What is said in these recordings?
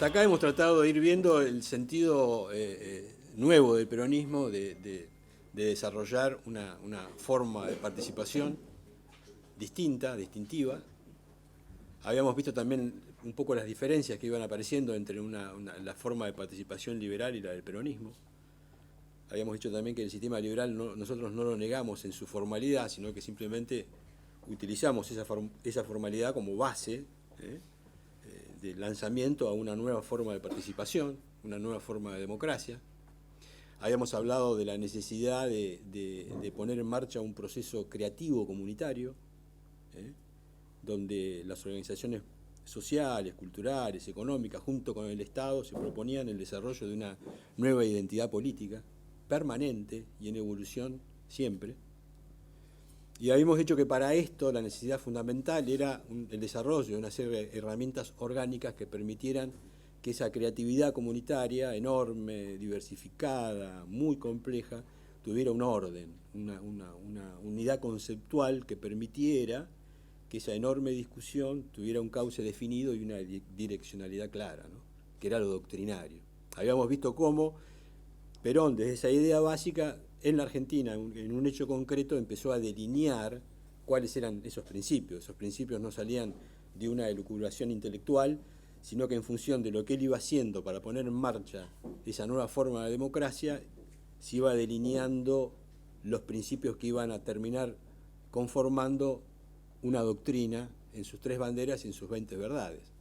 hasta acá hemos tratado de ir viendo el sentido nuevo del peronismo de desarrollar una forma de participación distinta, distintiva. Habíamos visto también un poco las diferencias que iban apareciendo entre la forma de participación liberal y la del peronismo. Habíamos dicho también que el sistema liberal nosotros no lo negamos en su formalidad, sino que simplemente utilizamos esa formalidad como base de lanzamiento a una nueva forma de participación, una nueva forma de democracia. Habíamos hablado de la necesidad de poner en marcha un proceso creativo comunitario, donde las organizaciones sociales, culturales, económicas, junto con el Estado, se proponían el desarrollo de una nueva identidad política, permanente y en evolución siempre. Y habíamos dicho que para esto la necesidad fundamental era el desarrollo de una serie de herramientas orgánicas que permitieran que esa creatividad comunitaria, enorme, diversificada, muy compleja, tuviera un orden, una unidad conceptual que permitiera que esa enorme discusión tuviera un cauce definido y una direccionalidad clara, ¿no? Que era lo doctrinario. Habíamos visto cómo Perón, desde esa idea básica, en la Argentina, en un hecho concreto, empezó a delinear cuáles eran esos principios. Esos principios no salían de una elucubración intelectual, sino que en función de lo que él iba haciendo para poner en marcha esa nueva forma de democracia, se iba delineando los principios que iban a terminar conformando una doctrina en sus 3 banderas y en sus 20 verdades.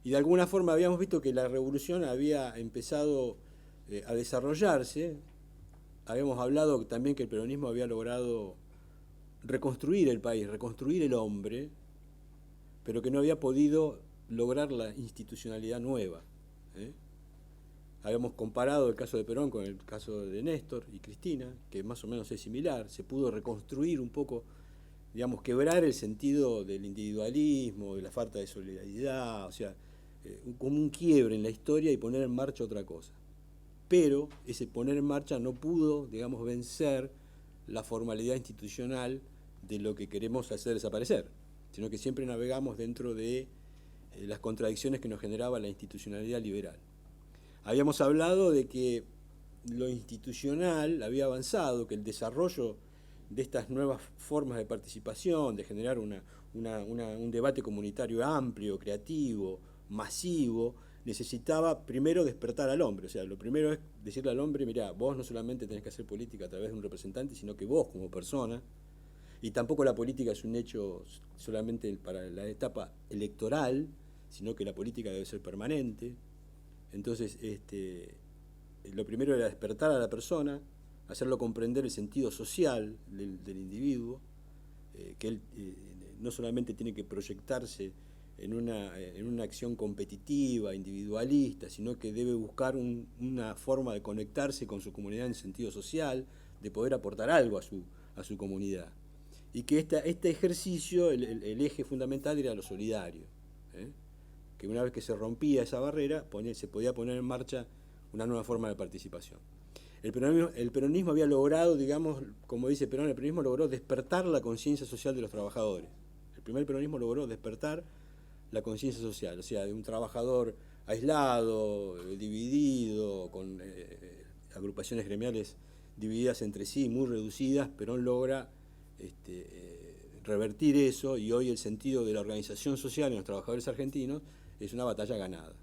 Y de alguna forma habíamos visto que la revolución había empezado a desarrollarse. Habíamos hablado también que el peronismo había logrado reconstruir el país, reconstruir el hombre, pero que no había podido lograr la institucionalidad nueva. Habíamos comparado el caso de Perón con el caso de Néstor y Cristina, que más o menos es similar. Se pudo reconstruir un poco, digamos, quebrar el sentido del individualismo, de la falta de solidaridad, o sea, como un quiebre en la historia y poner en marcha otra cosa. Pero ese poner en marcha no pudo, digamos, vencer la formalidad institucional de lo que queremos hacer desaparecer, sino que siempre navegamos dentro de las contradicciones que nos generaba la institucionalidad liberal. Habíamos hablado de que lo institucional había avanzado, que el desarrollo de estas nuevas formas de participación, de generar un debate comunitario amplio, creativo, masivo, necesitaba primero despertar al hombre. O sea, lo primero es decirle al hombre, mirá, vos no solamente tenés que hacer política a través de un representante, sino que vos como persona, y tampoco la política es un hecho solamente para la etapa electoral, sino que la política debe ser permanente. Entonces, lo primero era despertar a la persona, hacerlo comprender el sentido social del individuo, que él no solamente tiene que proyectarse en una acción competitiva, individualista, sino que debe buscar una forma de conectarse con su comunidad en sentido social, de poder aportar algo a su comunidad. Y que este ejercicio, el eje fundamental era lo solidario, que una vez que se rompía esa barrera, se podía poner en marcha una nueva forma de participación. El peronismo había logrado, digamos, como dice Perón, el peronismo logró despertar la conciencia social de los trabajadores. El primer peronismo logró despertar la conciencia social, o sea, de un trabajador aislado, dividido, con agrupaciones gremiales divididas entre sí, muy reducidas. Perón logra revertir eso, y hoy el sentido de la organización social en los trabajadores argentinos es una batalla ganada.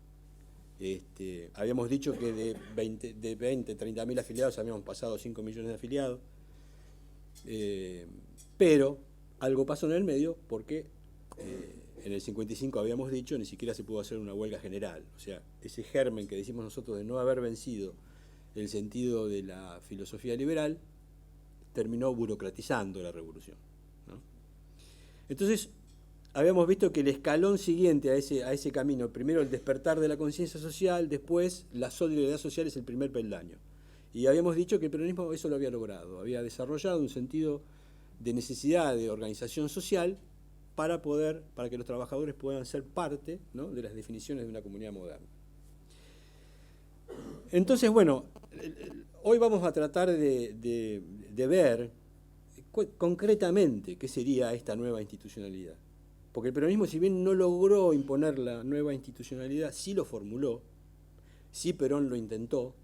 Habíamos dicho que de 20, 30 mil afiliados habíamos pasado 5 millones de afiliados, pero algo pasó en el medio porque en el 55 habíamos dicho ni siquiera se pudo hacer una huelga general. O sea, ese germen que decimos nosotros de no haber vencido el sentido de la filosofía liberal terminó burocratizando la revolución, ¿no? Entonces, habíamos visto que el escalón siguiente a ese camino, primero el despertar de la conciencia social, después la solidaridad social es el primer peldaño. Y habíamos dicho que el peronismo eso lo había logrado, había desarrollado un sentido de necesidad de organización social para que los trabajadores puedan ser parte, ¿no?, de las definiciones de una comunidad moderna. Entonces, bueno, hoy vamos a tratar de ver concretamente qué sería esta nueva institucionalidad. Porque el peronismo, si bien no logró imponer la nueva institucionalidad, sí lo formuló, sí Perón lo intentó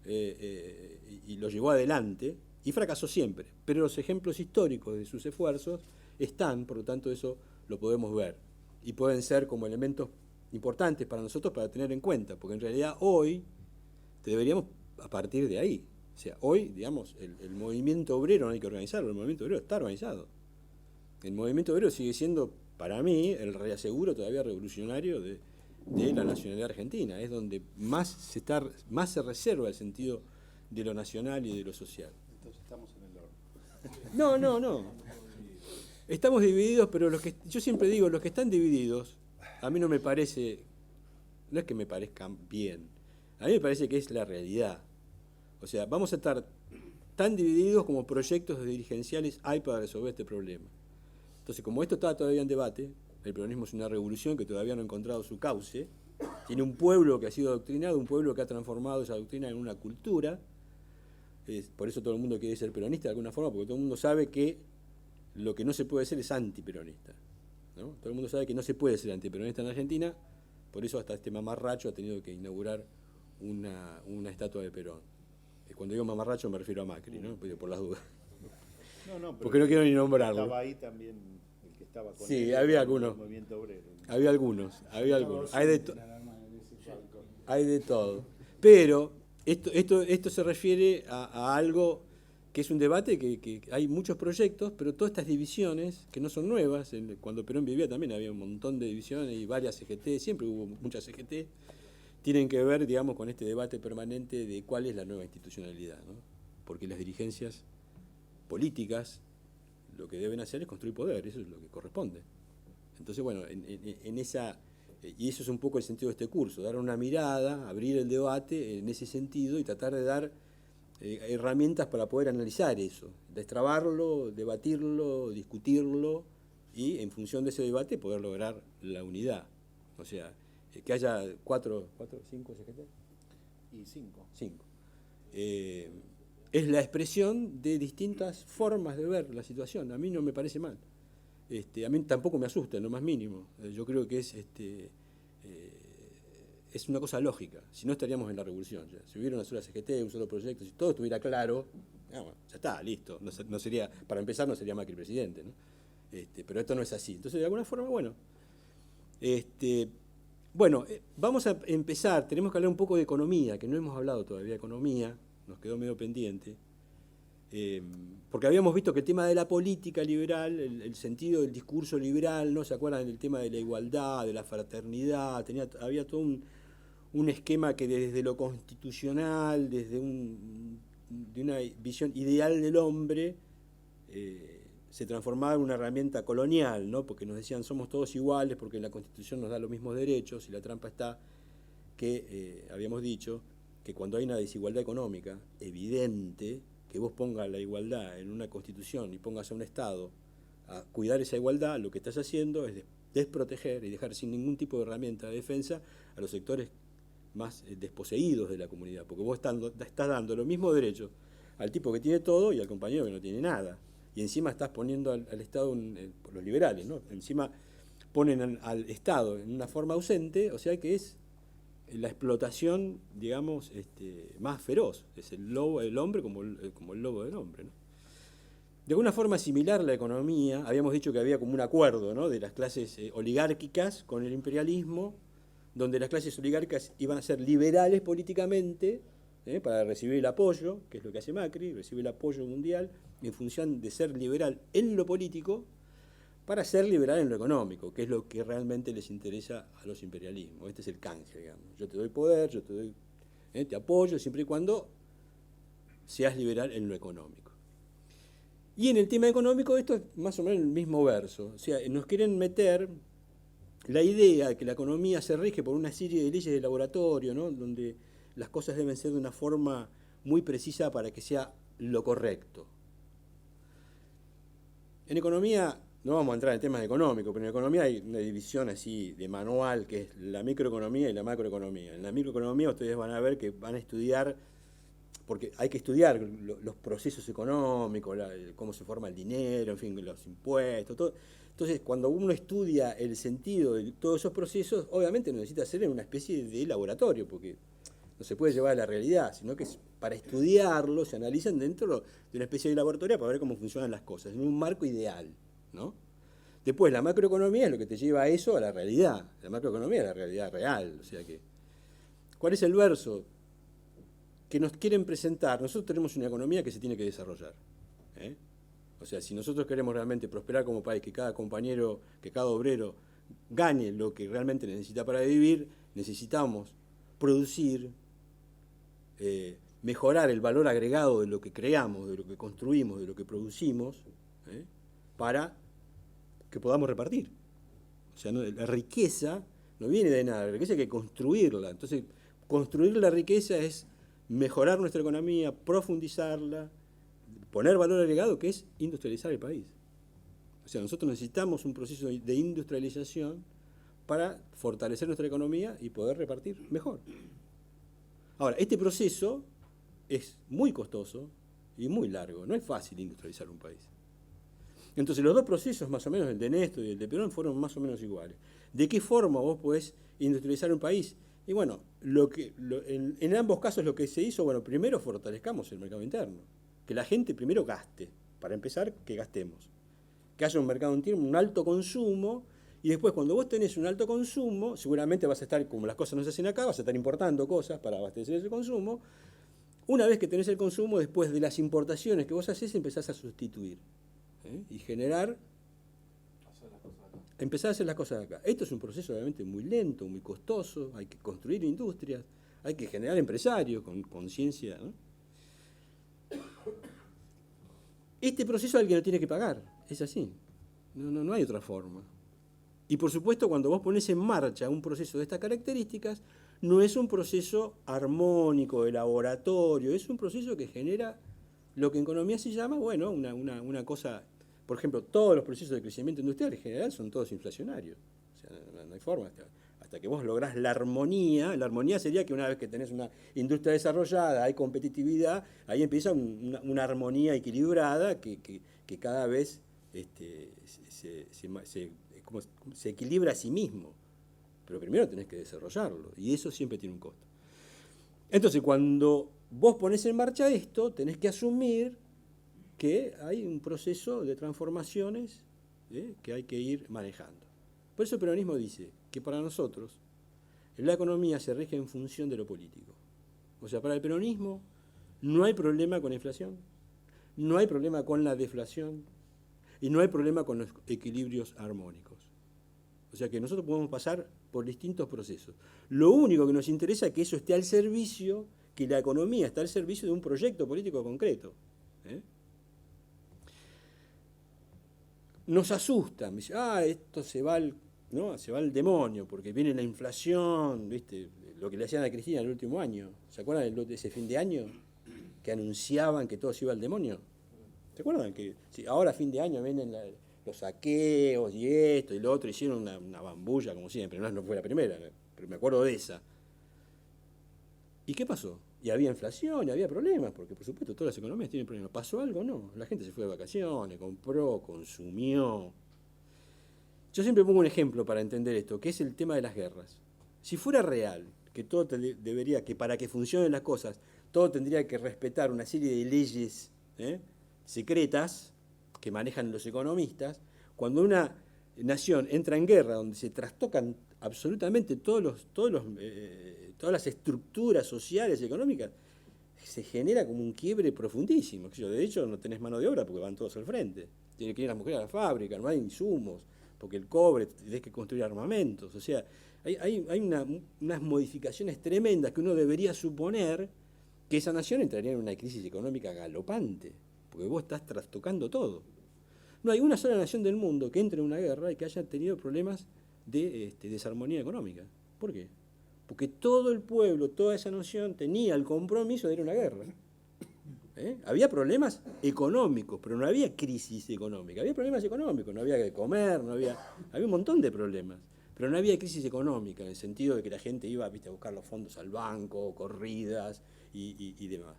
y lo llevó adelante y fracasó siempre. Pero los ejemplos históricos de sus esfuerzos están, por lo tanto eso lo podemos ver y pueden ser como elementos importantes para nosotros para tener en cuenta, porque en realidad hoy deberíamos a partir de ahí. O sea, hoy, digamos, el movimiento obrero no hay que organizarlo, el movimiento obrero está organizado. El movimiento obrero sigue siendo, para mí, el reaseguro todavía revolucionario de la nacionalidad argentina. Es donde más se reserva el sentido de lo nacional y de lo social. Entonces estamos en el horno. No. Estamos divididos, pero yo siempre digo, los que están divididos, a mí no me parece, no es que me parezcan bien, a mí me parece que es la realidad. O sea, vamos a estar tan divididos como proyectos dirigenciales hay para resolver este problema. Entonces, como esto está todavía en debate, el peronismo es una revolución que todavía no ha encontrado su cauce, tiene un pueblo que ha sido adoctrinado, un pueblo que ha transformado esa doctrina en una cultura, por eso todo el mundo quiere ser peronista de alguna forma, porque todo el mundo sabe que lo que no se puede ser es antiperonista, ¿no? Todo el mundo sabe que no se puede ser antiperonista en Argentina, por eso hasta este mamarracho ha tenido que inaugurar una estatua de Perón. Cuando digo mamarracho me refiero a Macri, ¿no? Por las dudas. No, porque no quiero ni nombrarlo. Estaba ahí también el que estaba con sí, él, había algunos. El movimiento obrero. Había algunos. Hay de todo. Pero esto se refiere a algo que es un debate que hay muchos proyectos, pero todas estas divisiones, que no son nuevas, cuando Perón vivía también había un montón de divisiones y varias CGT, siempre hubo muchas CGT, tienen que ver, digamos, con este debate permanente de cuál es la nueva institucionalidad, ¿no? Porque las dirigencias políticas lo que deben hacer es construir poder, eso es lo que corresponde. Entonces, bueno, y eso es un poco el sentido de este curso, dar una mirada, abrir el debate en ese sentido y tratar de dar herramientas para poder analizar eso, destrabarlo, debatirlo, discutirlo y en función de ese debate poder lograr la unidad. O sea, que haya cinco CGT. Y cinco. Es la expresión de distintas formas de ver la situación. A mí no me parece mal. A mí tampoco me asusta en lo más mínimo. Yo creo que es una cosa lógica. Si no, estaríamos en la revolución ya. Si hubiera una sola CGT, un solo proyecto, si todo estuviera claro, bueno, ya está, listo. No sería, para empezar, no sería Macri presidente, ¿no? Pero esto no es así. Entonces, de alguna forma, bueno. Vamos a empezar. Tenemos que hablar un poco de economía, que no hemos hablado todavía de economía. Nos quedó medio pendiente. Porque habíamos visto que el tema de la política liberal, el sentido del discurso liberal, ¿no? ¿Se acuerdan del tema de la igualdad, de la fraternidad? Había todo un esquema que desde lo constitucional, desde de una visión ideal del hombre, se transformaba en una herramienta colonial, ¿no? Porque nos decían somos todos iguales, porque la Constitución nos da los mismos derechos, y la trampa está que, habíamos dicho, que cuando hay una desigualdad económica evidente, que vos pongas la igualdad en una Constitución y pongas a un Estado a cuidar esa igualdad, lo que estás haciendo es desproteger y dejar sin ningún tipo de herramienta de defensa a los sectores más desposeídos de la comunidad, porque vos estás dando los mismos derechos al tipo que tiene todo y al compañero que no tiene nada. Y encima estás poniendo al Estado, por los liberales, ¿no? Encima ponen al Estado en una forma ausente, o sea que es la explotación, digamos, más feroz. Es el hombre como el lobo del hombre, ¿no? De alguna forma similar a la economía, habíamos dicho que había como un acuerdo, ¿no? De las clases oligárquicas con el imperialismo, donde las clases oligárquicas iban a ser liberales políticamente, para recibir el apoyo, que es lo que hace Macri, recibe el apoyo mundial, en función de ser liberal en lo político, para ser liberal en lo económico, que es lo que realmente les interesa a los imperialismos. Este es el canje, digamos. Yo te doy poder, te apoyo, siempre y cuando seas liberal en lo económico. Y en el tema económico esto es más o menos el mismo verso. O sea, nos quieren meter la idea de que la economía se rige por una serie de leyes de laboratorio, ¿no? Donde las cosas deben ser de una forma muy precisa para que sea lo correcto. En economía, no vamos a entrar en temas económicos, pero en economía hay una división así de manual, que es la microeconomía y la macroeconomía. En la microeconomía ustedes van a ver que van a estudiar porque hay que estudiar los procesos económicos, cómo se forma el dinero, en fin, los impuestos, todo. Entonces, cuando uno estudia el sentido de todos esos procesos, obviamente necesita hacer en una especie de laboratorio, porque no se puede llevar a la realidad, sino que para estudiarlo se analizan dentro de una especie de laboratorio para ver cómo funcionan las cosas, en un marco ideal, ¿no? Después, la macroeconomía es lo que te lleva a eso, a la realidad. La macroeconomía es la realidad real. O sea que, ¿cuál es el verso que nos quieren presentar? Nosotros tenemos una economía que se tiene que desarrollar. ¿Eh? O sea, si nosotros queremos realmente prosperar como país, que cada compañero, que cada obrero gane lo que realmente necesita para vivir, necesitamos producir, mejorar el valor agregado de lo que creamos, de lo que construimos, de lo que producimos, para que podamos repartir. O sea, no, la riqueza no viene de nada, la riqueza hay que construirla. Entonces, construir la riqueza es mejorar nuestra economía, profundizarla, poner valor agregado, que es industrializar el país. O sea, nosotros necesitamos un proceso de industrialización para fortalecer nuestra economía y poder repartir mejor. Ahora, este proceso es muy costoso y muy largo. No es fácil industrializar un país. Entonces los dos procesos, más o menos, el de Néstor y el de Perón, fueron más o menos iguales. ¿De qué forma vos podés industrializar un país? Y bueno, en ambos casos lo que se hizo, bueno, primero fortalezcamos el mercado interno. Que la gente primero gaste. Para empezar, que gastemos. Que haya un mercado interno, un alto consumo, y después cuando vos tenés un alto consumo, seguramente vas a estar, como las cosas no se hacen acá, vas a estar importando cosas para abastecer ese consumo. Una vez que tenés el consumo, después de las importaciones que vos hacés, empezás a sustituir. Y generar, empezar a hacer las cosas acá. Esto es un proceso obviamente muy lento, muy costoso, hay que construir industrias, hay que generar empresarios con conciencia, ¿no? Este proceso alguien lo tiene que pagar, es así, no hay otra forma. Y por supuesto, cuando vos pones en marcha un proceso de estas características, no es un proceso armónico, de laboratorio, es un proceso que genera lo que en economía se llama, bueno, una cosa. Por ejemplo, todos los procesos de crecimiento industrial en general son todos inflacionarios. O sea, no hay forma. Hasta que vos lográs la armonía sería que una vez que tenés una industria desarrollada, hay competitividad, ahí empieza una armonía equilibrada que cada vez se equilibra a sí mismo. Pero primero tenés que desarrollarlo, y eso siempre tiene un costo. Entonces, cuando vos ponés en marcha esto, tenés que asumir que hay un proceso de transformaciones que hay que ir manejando. Por eso el peronismo dice que para nosotros la economía se rige en función de lo político. O sea, para el peronismo no hay problema con la inflación, no hay problema con la deflación y no hay problema con los equilibrios armónicos. O sea que nosotros podemos pasar por distintos procesos. Lo único que nos interesa es que eso esté al servicio, que la economía está al servicio de un proyecto político concreto. Nos asusta, me dice, esto se va al demonio, porque viene la inflación, ¿viste? Lo que le hacían a Cristina el último año. ¿Se acuerdan de ese fin de año? Que anunciaban que todo se iba al demonio. ¿Se acuerdan? Que ahora a fin de año vienen los saqueos y esto y lo otro, hicieron una bambulla como siempre, no fue la primera, pero me acuerdo de esa. ¿Y qué pasó? Y había inflación, y había problemas, porque por supuesto todas las economías tienen problemas. ¿Pasó algo? No. La gente se fue de vacaciones, compró, consumió. Yo siempre pongo un ejemplo para entender esto, que es el tema de las guerras. Si fuera real, que todo debería, que para que funcionen las cosas, todo tendría que respetar una serie de leyes secretas que manejan los economistas, cuando una nación entra en guerra, donde se trastocan absolutamente todas las estructuras sociales y económicas, se genera como un quiebre profundísimo. De hecho, no tenés mano de obra porque van todos al frente. Tienen que ir las mujeres a la fábrica, no hay insumos, porque el cobre, tenés que construir armamentos. O sea, hay unas modificaciones tremendas que uno debería suponer que esa nación entraría en una crisis económica galopante, porque vos estás trastocando todo. No hay una sola nación del mundo que entre en una guerra y que haya tenido problemas de desarmonía económica. ¿Por qué? Porque todo el pueblo, toda esa nación tenía el compromiso de ir a una guerra. Había problemas económicos, pero no había crisis económica. Había problemas económicos, no había que comer, había un montón de problemas. Pero no había crisis económica, en el sentido de que la gente iba, a buscar los fondos al banco, corridas y demás.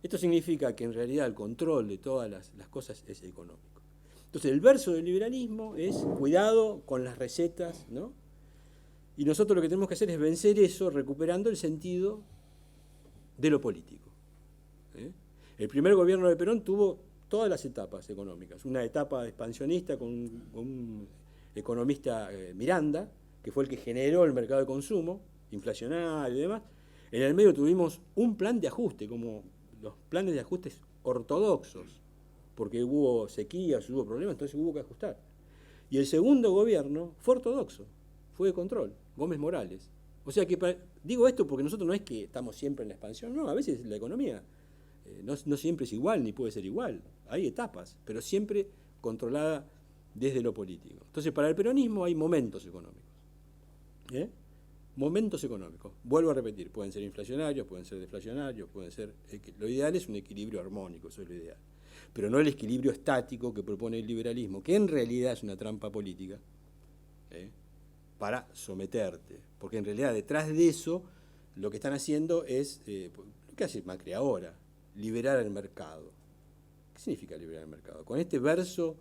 Esto significa que en realidad el control de todas las cosas es económico. Entonces el verso del liberalismo es cuidado con las recetas, ¿no? Y nosotros lo que tenemos que hacer es vencer eso recuperando el sentido de lo político. El primer gobierno de Perón tuvo todas las etapas económicas. Una etapa expansionista con un economista, Miranda, que fue el que generó el mercado de consumo, inflacionario y demás. En el medio tuvimos un plan de ajuste, como los planes de ajustes ortodoxos, porque hubo sequías, hubo problemas, entonces hubo que ajustar. Y el segundo gobierno fue ortodoxo, fue de control, Gómez Morales. O sea que, digo esto porque nosotros no es que estamos siempre en la expansión, no, a veces la economía no siempre es igual ni puede ser igual, hay etapas, pero siempre controlada desde lo político. Entonces, para el peronismo hay momentos económicos. Momentos económicos. Vuelvo a repetir, pueden ser inflacionarios, pueden ser deflacionarios, pueden ser... Lo ideal es un equilibrio armónico, eso es lo ideal. Pero no el equilibrio estático que propone el liberalismo, que en realidad es una trampa política, para someterte. Porque en realidad detrás de eso lo que están haciendo es, lo que hace Macri ahora, liberar el mercado. ¿Qué significa liberar el mercado? Con este verso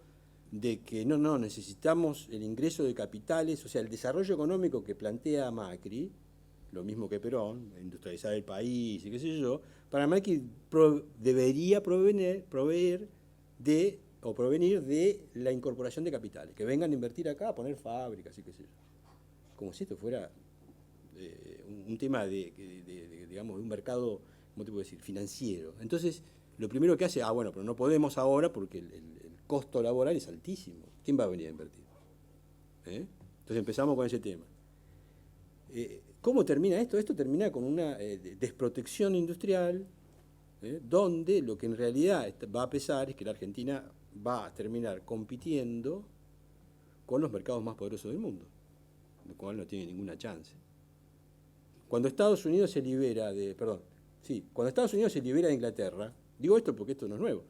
de que no, necesitamos el ingreso de capitales, o sea, el desarrollo económico que plantea Macri, lo mismo que Perón, industrializar el país y qué sé yo, para Macri debería provenir de la incorporación de capitales, que vengan a invertir acá, a poner fábricas y qué sé yo. Como si esto fuera un tema digamos, de un mercado, ¿cómo te puedo decir?, financiero. Entonces, lo primero que hace, bueno, pero no podemos ahora porque el costo laboral es altísimo. ¿Quién va a venir a invertir? Entonces empezamos con ese tema. ¿Cómo termina esto? Esto termina con una desprotección industrial, donde lo que en realidad va a pesar es que la Argentina va a terminar compitiendo con los mercados más poderosos del mundo, lo cual no tiene ninguna chance. Cuando Estados Unidos se libera cuando Estados Unidos se libera de Inglaterra, digo esto porque esto no es nuevo,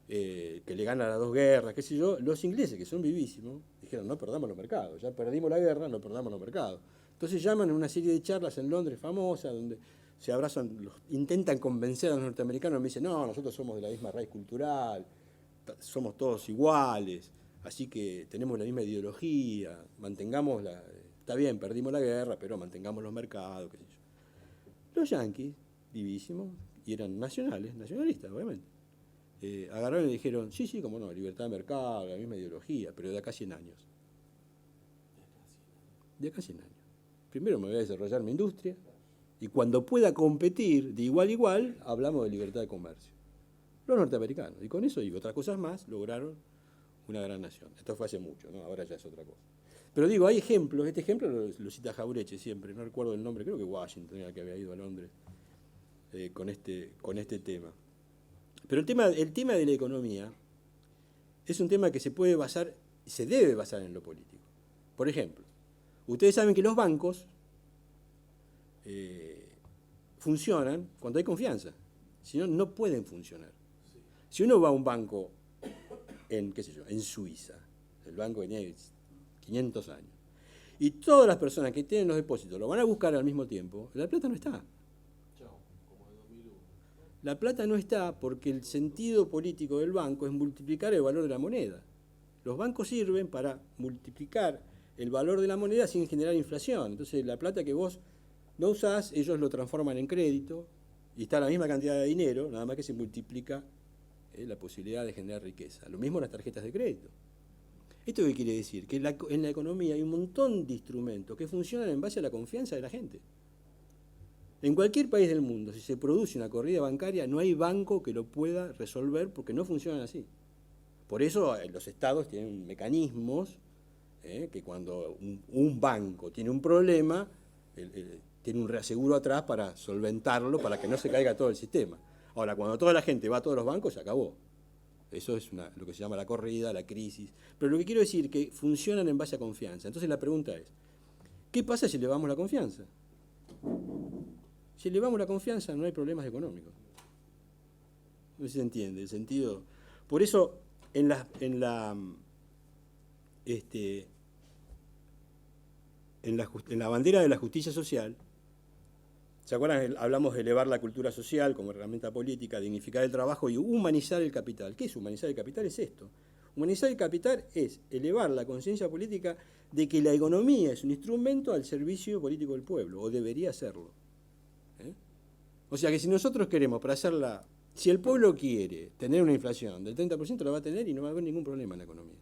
que le gana las dos guerras, qué sé yo, los ingleses, que son vivísimos, dijeron, no perdamos los mercados, ya perdimos la guerra, no perdamos los mercados. Entonces llaman a una serie de charlas en Londres famosas, donde se abrazan, intentan convencer a los norteamericanos, me dicen, no, nosotros somos de la misma raíz cultural, somos todos iguales, así que tenemos la misma ideología, mantengamos está bien, perdimos la guerra, pero mantengamos los mercados, qué sé yo. Los yanquis, vivísimos, y eran nacionalistas, obviamente. Agarraron y dijeron, sí, como no, libertad de mercado, la misma ideología, pero de acá a 100 años. De acá a 100 años. Primero me voy a desarrollar mi industria, y cuando pueda competir de igual a igual, hablamos de libertad de comercio. Los norteamericanos, y con eso y otras cosas más, lograron una gran nación. Esto fue hace mucho, ¿no? Ahora ya es otra cosa. Pero digo, hay ejemplos, este ejemplo lo cita Jauretche siempre, no recuerdo el nombre, creo que Washington era el que había ido a Londres con este tema. Pero el tema de la economía es un tema que se puede basar, se debe basar en lo político. Por ejemplo, ustedes saben que los bancos funcionan cuando hay confianza, si no, no pueden funcionar. Si uno va a un banco en Suiza, el banco que tiene 500 años, y todas las personas que tienen los depósitos lo van a buscar al mismo tiempo, la plata no está. La plata no está porque el sentido político del banco es multiplicar el valor de la moneda. Los bancos sirven para multiplicar el valor de la moneda sin generar inflación. Entonces la plata que vos no usás, ellos lo transforman en crédito y está la misma cantidad de dinero, nada más que se multiplica la posibilidad de generar riqueza. Lo mismo las tarjetas de crédito. ¿Esto qué quiere decir? Que en la economía hay un montón de instrumentos que funcionan en base a la confianza de la gente. En cualquier país del mundo, si se produce una corrida bancaria, no hay banco que lo pueda resolver porque no funcionan así. Por eso los estados tienen mecanismos que cuando un banco tiene un problema, tiene un reaseguro atrás para solventarlo, para que no se caiga todo el sistema. Ahora, cuando toda la gente va a todos los bancos, se acabó. Eso es lo que se llama la corrida, la crisis. Pero lo que quiero decir es que funcionan en base a confianza. Entonces la pregunta es, ¿qué pasa si elevamos la confianza? Si elevamos la confianza, no hay problemas económicos. No sé si se entiende el sentido. Por eso, en la bandera de la justicia social, ¿Se acuerdan? Hablamos de elevar la cultura social como herramienta política, dignificar el trabajo y humanizar el capital. ¿Qué es humanizar el capital? Es esto. Humanizar el capital es elevar la conciencia política de que la economía es un instrumento al servicio político del pueblo, o debería serlo. O sea que si nosotros queremos, para hacerla, si el pueblo quiere tener una inflación del 30%, la va a tener y no va a haber ningún problema en la economía.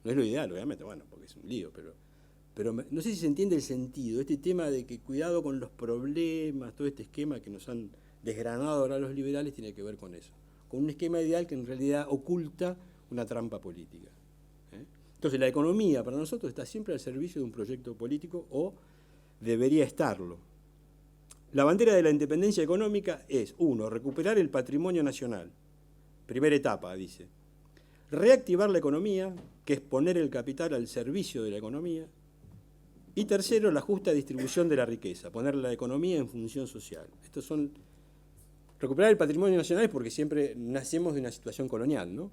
No es lo ideal, obviamente, bueno, porque es un lío, pero no sé si se entiende el sentido, este tema de que cuidado con los problemas, todo este esquema que nos han desgranado ahora los liberales tiene que ver con eso, con un esquema ideal que en realidad oculta una trampa política. Entonces la economía para nosotros está siempre al servicio de un proyecto político o debería estarlo. La bandera de la independencia económica es, 1, recuperar el patrimonio nacional, primera etapa, dice, reactivar la economía, que es poner el capital al servicio de la economía, y tercero, la justa distribución de la riqueza, poner la economía en función social. Estos son, recuperar el patrimonio nacional es porque siempre nacemos de una situación colonial, ¿no?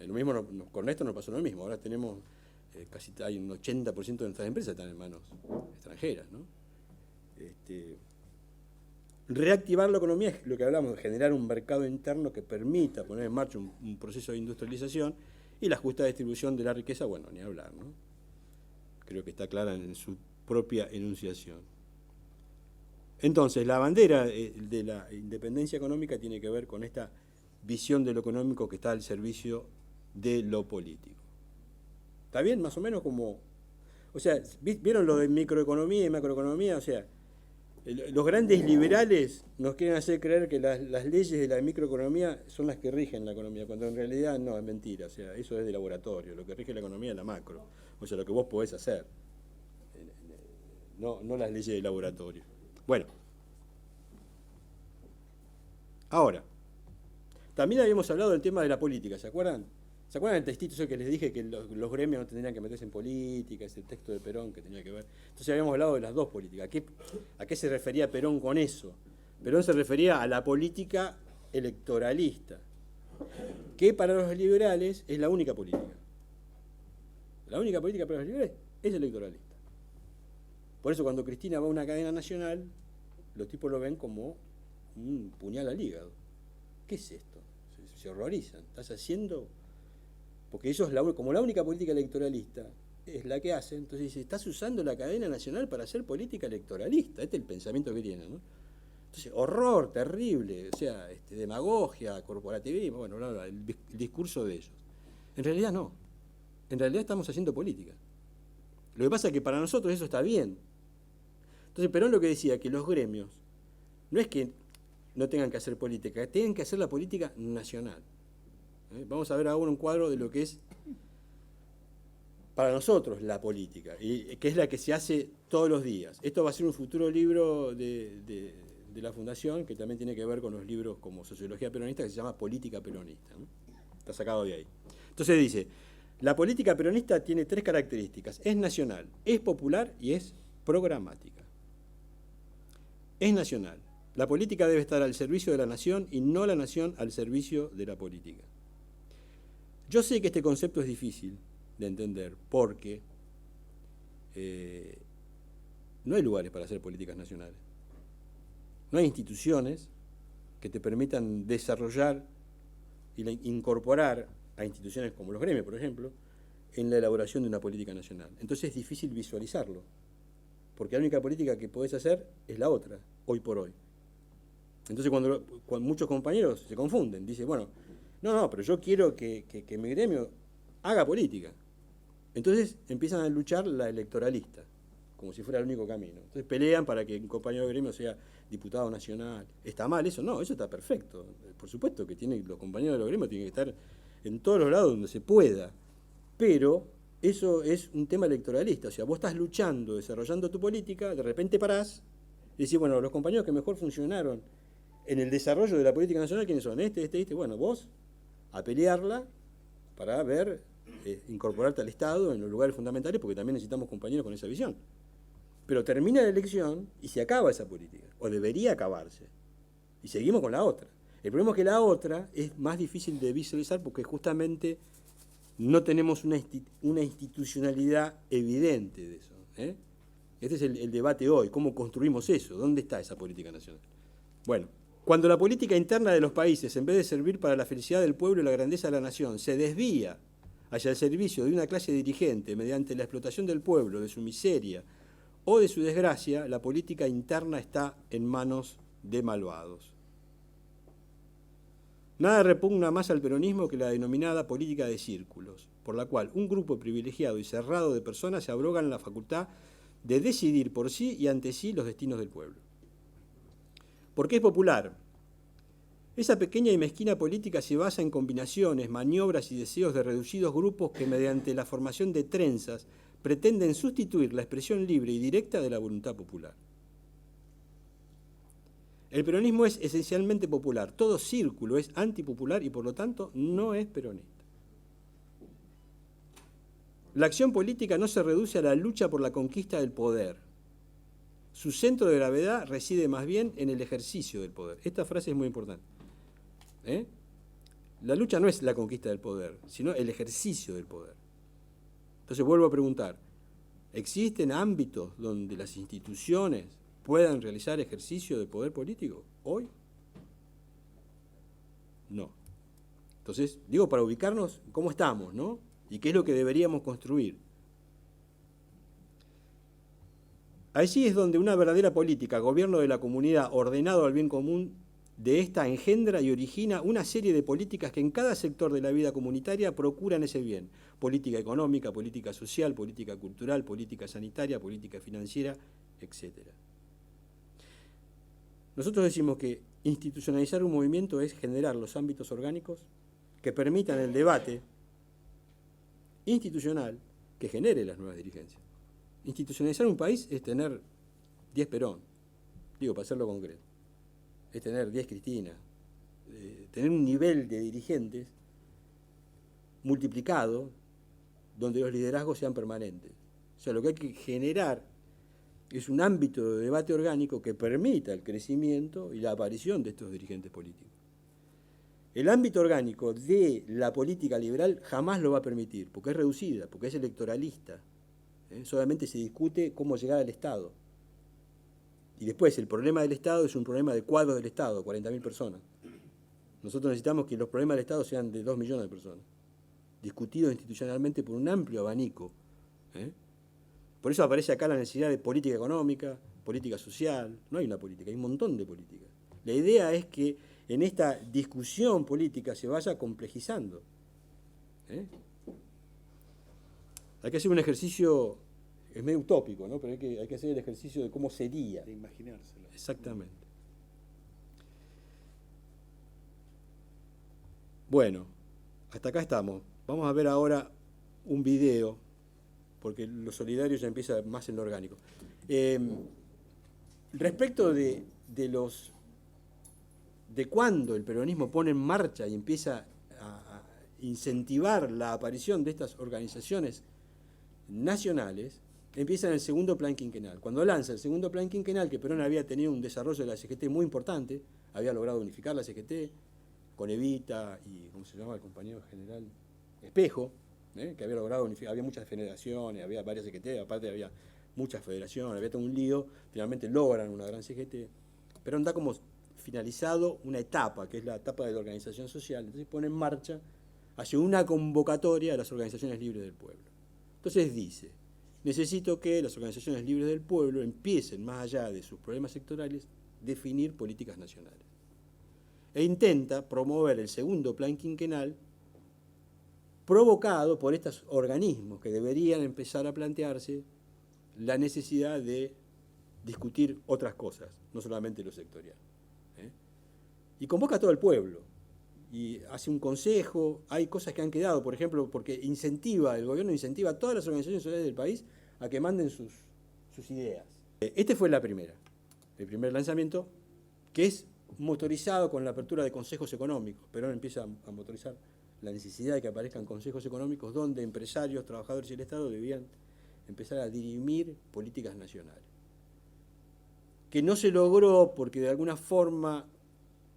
Lo mismo con esto nos pasó lo mismo, ahora tenemos, casi hay un 80% de nuestras empresas están en manos extranjeras, ¿no? Reactivar la economía es lo que hablamos, de generar un mercado interno que permita poner en marcha un proceso de industrialización, y la justa distribución de la riqueza, bueno, ni hablar, ¿no? Creo que está clara en su propia enunciación. Entonces, la bandera de la independencia económica tiene que ver con esta visión de lo económico que está al servicio de lo político. ¿Está bien? Más o menos como... O sea, ¿vieron lo de microeconomía y macroeconomía? O sea, los grandes liberales nos quieren hacer creer que las leyes de la microeconomía son las que rigen la economía, cuando en realidad no, es mentira. O sea, eso es de laboratorio. Lo que rige la economía es la macro. O sea, lo que vos podés hacer. No las leyes de laboratorio. Bueno. Ahora, también habíamos hablado del tema de la política, ¿se acuerdan? ¿Se acuerdan del textito ese que les dije que los gremios no tendrían que meterse en política, ese texto de Perón que tenía que ver? Entonces habíamos hablado de las dos políticas. ¿A qué se refería Perón con eso? Perón se refería a la política electoralista, que para los liberales es la única política. La única política para los liberales es electoralista. Por eso cuando Cristina va a una cadena nacional, los tipos lo ven como un puñal al hígado. ¿Qué es esto? Se horrorizan. ¿Estás haciendo...? Porque ellos, como la única política electoralista es la que hacen, entonces dice, estás usando la cadena nacional para hacer política electoralista. Este es el pensamiento que tienen, ¿no? Entonces, horror, terrible, o sea, demagogia, corporativismo, bueno, bla, bla, el discurso de ellos. En realidad no. En realidad estamos haciendo política. Lo que pasa es que para nosotros eso está bien. Entonces Perón lo que decía, que los gremios no es que no tengan que hacer política, tienen que hacer la política nacional. Vamos a ver ahora un cuadro de lo que es para nosotros la política, y que es la que se hace todos los días. Esto va a ser un futuro libro de la Fundación, que también tiene que ver con los libros como Sociología Peronista, que se llama Política Peronista, ¿no? Está sacado de ahí. Entonces dice, la política peronista tiene 3 características. Es nacional, es popular y es programática. Es nacional. La política debe estar al servicio de la nación y no la nación al servicio de la política. Yo sé que este concepto es difícil de entender porque no hay lugares para hacer políticas nacionales. No hay instituciones que te permitan desarrollar y incorporar a instituciones como los gremios, por ejemplo, en la elaboración de una política nacional. Entonces es difícil visualizarlo, porque la única política que podés hacer es la otra, hoy por hoy. Entonces cuando muchos compañeros se confunden, dicen, bueno, no, pero yo quiero que mi gremio haga política. Entonces empiezan a luchar la electoralista, como si fuera el único camino. Entonces pelean para que un compañero de gremio sea diputado nacional. ¿Está mal eso? No, eso está perfecto. Por supuesto que los compañeros de los gremios tienen que estar en todos los lados donde se pueda. Pero eso es un tema electoralista. O sea, vos estás luchando, desarrollando tu política, de repente parás y decís, bueno, los compañeros que mejor funcionaron en el desarrollo de la política nacional, ¿quiénes son? Bueno, vos a pelearla para ver, incorporarte al Estado en los lugares fundamentales, porque también necesitamos compañeros con esa visión. Pero termina la elección y se acaba esa política, o debería acabarse, y seguimos con la otra. El problema es que la otra es más difícil de visualizar porque justamente no tenemos una institucionalidad evidente de eso. Este es el debate hoy, ¿cómo construimos eso? ¿Dónde está esa política nacional? Bueno, cuando la política interna de los países, en vez de servir para la felicidad del pueblo y la grandeza de la nación, se desvía hacia el servicio de una clase dirigente mediante la explotación del pueblo, de su miseria o de su desgracia, la política interna está en manos de malvados. Nada repugna más al peronismo que la denominada política de círculos, por la cual un grupo privilegiado y cerrado de personas se abrogan la facultad de decidir por sí y ante sí los destinos del pueblo. Porque es popular. Esa pequeña y mezquina política se basa en combinaciones, maniobras y deseos de reducidos grupos que mediante la formación de trenzas pretenden sustituir la expresión libre y directa de la voluntad popular. El peronismo es esencialmente popular, todo círculo es antipopular y por lo tanto no es peronista. La acción política no se reduce a la lucha por la conquista del poder. Su centro de gravedad reside más bien en el ejercicio del poder. Esta frase es muy importante. La lucha no es la conquista del poder, sino el ejercicio del poder. Entonces vuelvo a preguntar, ¿existen ámbitos donde las instituciones puedan realizar ejercicio de poder político hoy? No. Entonces, digo, para ubicarnos cómo estamos, ¿no? Y qué es lo que deberíamos construir. Allí es donde una verdadera política, gobierno de la comunidad ordenado al bien común, de esta engendra y origina una serie de políticas que en cada sector de la vida comunitaria procuran ese bien. Política económica, política social, política cultural, política sanitaria, política financiera, etc. Nosotros decimos que institucionalizar un movimiento es generar los ámbitos orgánicos que permitan el debate institucional que genere las nuevas dirigencias. Institucionalizar un país es tener 10 Perón, digo, para hacerlo concreto. Es tener 10 Cristina, tener un nivel de dirigentes multiplicado donde los liderazgos sean permanentes. O sea, lo que hay que generar es un ámbito de debate orgánico que permita el crecimiento y la aparición de estos dirigentes políticos. El ámbito orgánico de la política liberal jamás lo va a permitir, porque es reducida, porque es electoralista. Solamente se discute cómo llegar al Estado. Y después el problema del Estado es un problema de cuadros del Estado, 40.000 personas. Nosotros necesitamos que los problemas del Estado sean de 2 millones de personas, discutidos institucionalmente por un amplio abanico. Por eso aparece acá la necesidad de política económica, política social. No hay una política, hay un montón de políticas. La idea es que en esta discusión política se vaya complejizando. Hay que hacer un ejercicio, es medio utópico, ¿no? Pero hay que hacer el ejercicio de cómo sería. De imaginárselo. Exactamente. Bueno, hasta acá estamos. Vamos a ver ahora un video, porque lo solidario ya empieza más en lo orgánico. Respecto de cuándo el peronismo pone en marcha y empieza a incentivar la aparición de estas organizaciones nacionales, empieza en el segundo plan quinquenal. Cuando lanza el segundo plan quinquenal, que Perón había tenido un desarrollo de la CGT muy importante, había logrado unificar la CGT con Evita y, ¿cómo se llama el compañero general? Espejo, que había logrado unificar, había muchas federaciones, había varias CGT, aparte había muchas federaciones, había todo un lío, finalmente logran una gran CGT. Perón da como finalizado una etapa, que es la etapa de la organización social, entonces pone en marcha, hace una convocatoria a las organizaciones libres del pueblo. Entonces dice, necesito que las organizaciones libres del pueblo empiecen, más allá de sus problemas sectorales, definir políticas nacionales. E intenta promover el segundo plan quinquenal provocado por estos organismos que deberían empezar a plantearse la necesidad de discutir otras cosas, no solamente lo sectorial. Y convoca a todo el pueblo. Y hace un consejo, hay cosas que han quedado, por ejemplo, porque el gobierno incentiva a todas las organizaciones sociales del país a que manden sus ideas. Este fue el primer lanzamiento, que es motorizado con la apertura de consejos económicos. Perón empieza a motorizar la necesidad de que aparezcan consejos económicos donde empresarios, trabajadores y el Estado debían empezar a dirimir políticas nacionales. Que no se logró porque de alguna forma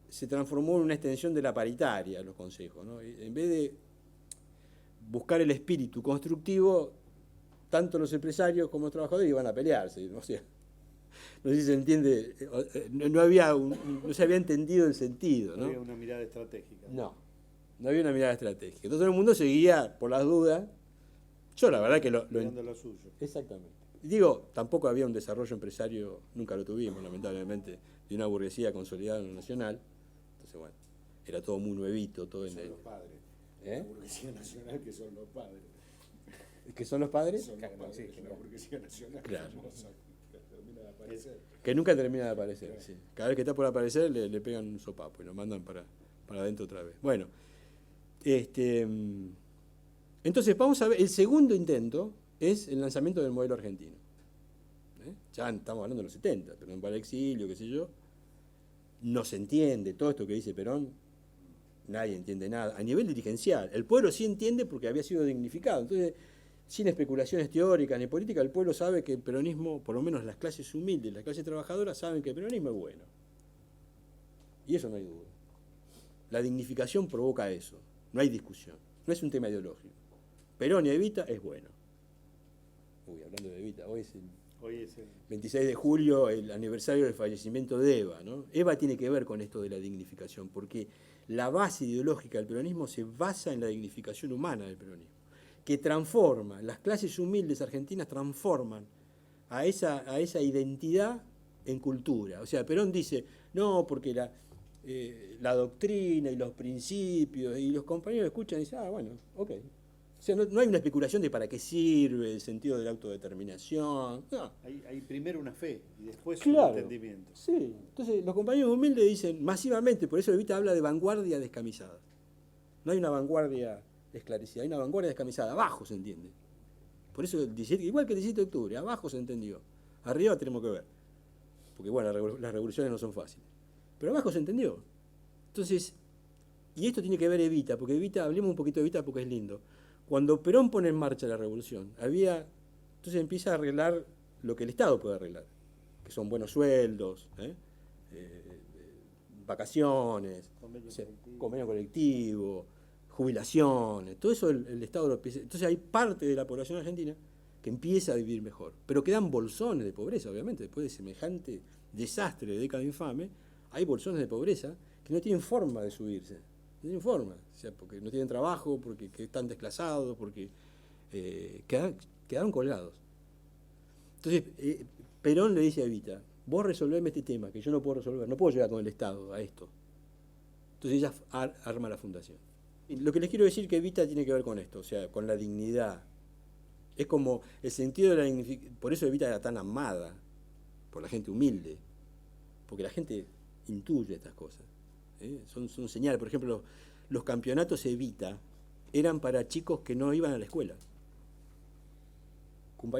se transformó en una extensión de la paritaria los consejos, ¿no? En vez de buscar el espíritu constructivo, tanto los empresarios como los trabajadores iban a pelearse. O sea, no sé si se entiende, no se había entendido el sentido, No ¿no? había una mirada estratégica. No había una mirada estratégica. Entonces todo el mundo seguía por las dudas. Yo la verdad que Mirando lo suyo. Exactamente. Digo, tampoco había un desarrollo empresario, nunca lo tuvimos, lamentablemente, de una burguesía consolidada en lo nacional. Entonces, bueno, era todo muy nuevito, todo Son los padres. ¿Eh? La burguesía nacional que son los padres. ¿Qué son los padres? Son los padres de la burguesía nacional. Claro. Famosa, que termina de aparecer. Que nunca termina de aparecer. Sí. Cada vez que está por aparecer le pegan un sopapo y lo mandan para adentro otra vez. Bueno, entonces vamos a ver, el segundo intento es el lanzamiento del modelo argentino. Ya estamos hablando de los 70, Perón para el exilio, qué sé yo. No se entiende todo esto que dice Perón, nadie entiende nada. A nivel dirigencial, el pueblo sí entiende porque había sido dignificado. Entonces, sin especulaciones teóricas ni políticas, el pueblo sabe que el peronismo, por lo menos las clases humildes, las clases trabajadoras, saben que el peronismo es bueno. Y eso no hay duda. La dignificación provoca eso, no hay discusión, no es un tema ideológico. Perón y Evita es bueno. Uy, hablando de Evita, hoy es el 26 de julio, el aniversario del fallecimiento de Eva, ¿no? Eva tiene que ver con esto de la dignificación, porque la base ideológica del peronismo se basa en la dignificación humana del peronismo, que transforma, las clases humildes argentinas transforman a esa identidad en cultura. O sea, Perón dice, no, porque la doctrina y los principios, y los compañeros escuchan y dicen, bueno, ok. O sea, no hay una especulación de para qué sirve, el sentido de la autodeterminación. No. Hay primero una fe y después Claro, un entendimiento. Sí, entonces los compañeros humildes dicen masivamente, por eso Evita habla de vanguardia descamisada. No hay una vanguardia esclarecida, hay una vanguardia descamisada. Abajo se entiende. Por eso, igual que el 17 de octubre, abajo se entendió. Arriba tenemos que ver. Porque bueno, las revoluciones no son fáciles. Pero abajo se entendió. Entonces, y esto tiene que ver Evita, porque Evita, hablemos un poquito de Evita porque es lindo. Cuando Perón pone en marcha la revolución, entonces empieza a arreglar lo que el Estado puede arreglar, que son buenos sueldos, vacaciones, convenio colectivo, jubilaciones, todo eso el Estado lo empieza. Entonces hay parte de la población argentina que empieza a vivir mejor, pero quedan bolsones de pobreza, obviamente, después de semejante desastre de década infame, hay bolsones de pobreza que no tienen forma de subirse. No tienen forma, o sea, porque no tienen trabajo, porque están desclasados, porque quedaron colgados. Entonces, Perón le dice a Evita, vos resolveme este tema, que yo no puedo resolver, no puedo llegar con el Estado a esto. Entonces ella arma la fundación. Y lo que les quiero decir que Evita tiene que ver con esto, o sea, con la dignidad. Es como el sentido de la dignificación, por eso Evita era tan amada por la gente humilde, porque la gente intuye estas cosas. Son señales. Por ejemplo, los campeonatos Evita eran para chicos que no iban a la escuela.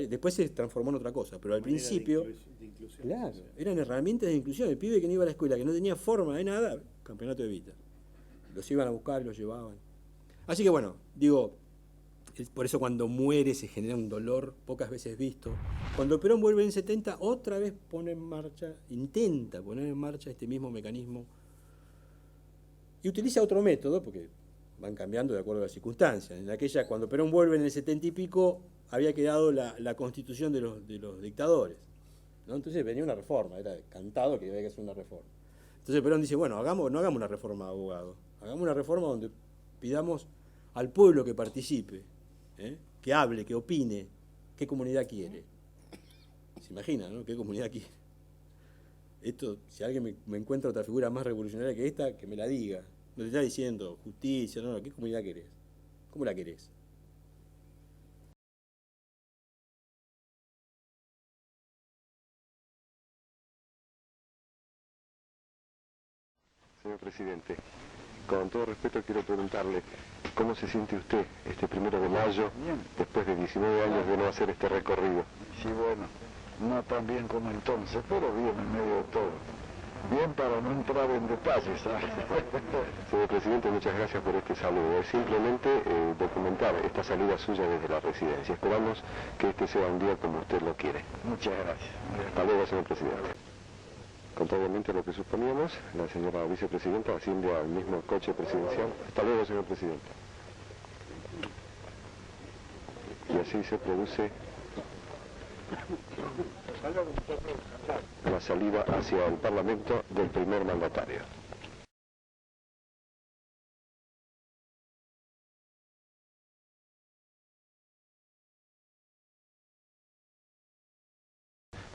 Después se transformó en otra cosa, pero al principio, de inclusión, claro, eran herramientas de inclusión. El pibe que no iba a la escuela, que no tenía forma de nada, campeonato Evita. Los iban a buscar, los llevaban. Así que bueno, digo, por eso cuando muere se genera un dolor pocas veces visto. Cuando Perón vuelve en 70, otra vez intenta poner en marcha este mismo mecanismo y utiliza otro método, porque van cambiando de acuerdo a las circunstancias. Cuando Perón vuelve en el 70 y pico, había quedado la constitución de los dictadores, ¿no? Entonces venía una reforma, era cantado que había que hacer una reforma. Entonces Perón dice, bueno, no hagamos una reforma de abogado, hagamos una reforma donde pidamos al pueblo que participe, que hable, que opine, qué comunidad quiere. ¿Se imagina, no? ¿Qué comunidad quiere? Esto, si alguien me encuentra otra figura más revolucionaria que esta, que me la diga. No te está diciendo justicia, no, ¿qué comunidad querés? ¿Cómo la querés? Señor presidente, con todo respeto quiero preguntarle cómo se siente usted este 1 de mayo, después de 19 años de no hacer este recorrido. Sí, bueno, no tan bien como entonces, pero bien en medio de todo. Bien para no entrar en detalles, ¿sabes? Señor presidente, muchas gracias por este saludo. Es simplemente documentar esta salida suya desde la residencia. Esperamos que este sea un día como usted lo quiere. Muchas gracias. Hasta luego, señor presidente. Contrariamente a lo que suponíamos, la señora vicepresidenta asciende al mismo coche presidencial. Hasta luego, señor presidente. Y así se produce La salida hacia el Parlamento del primer mandatario.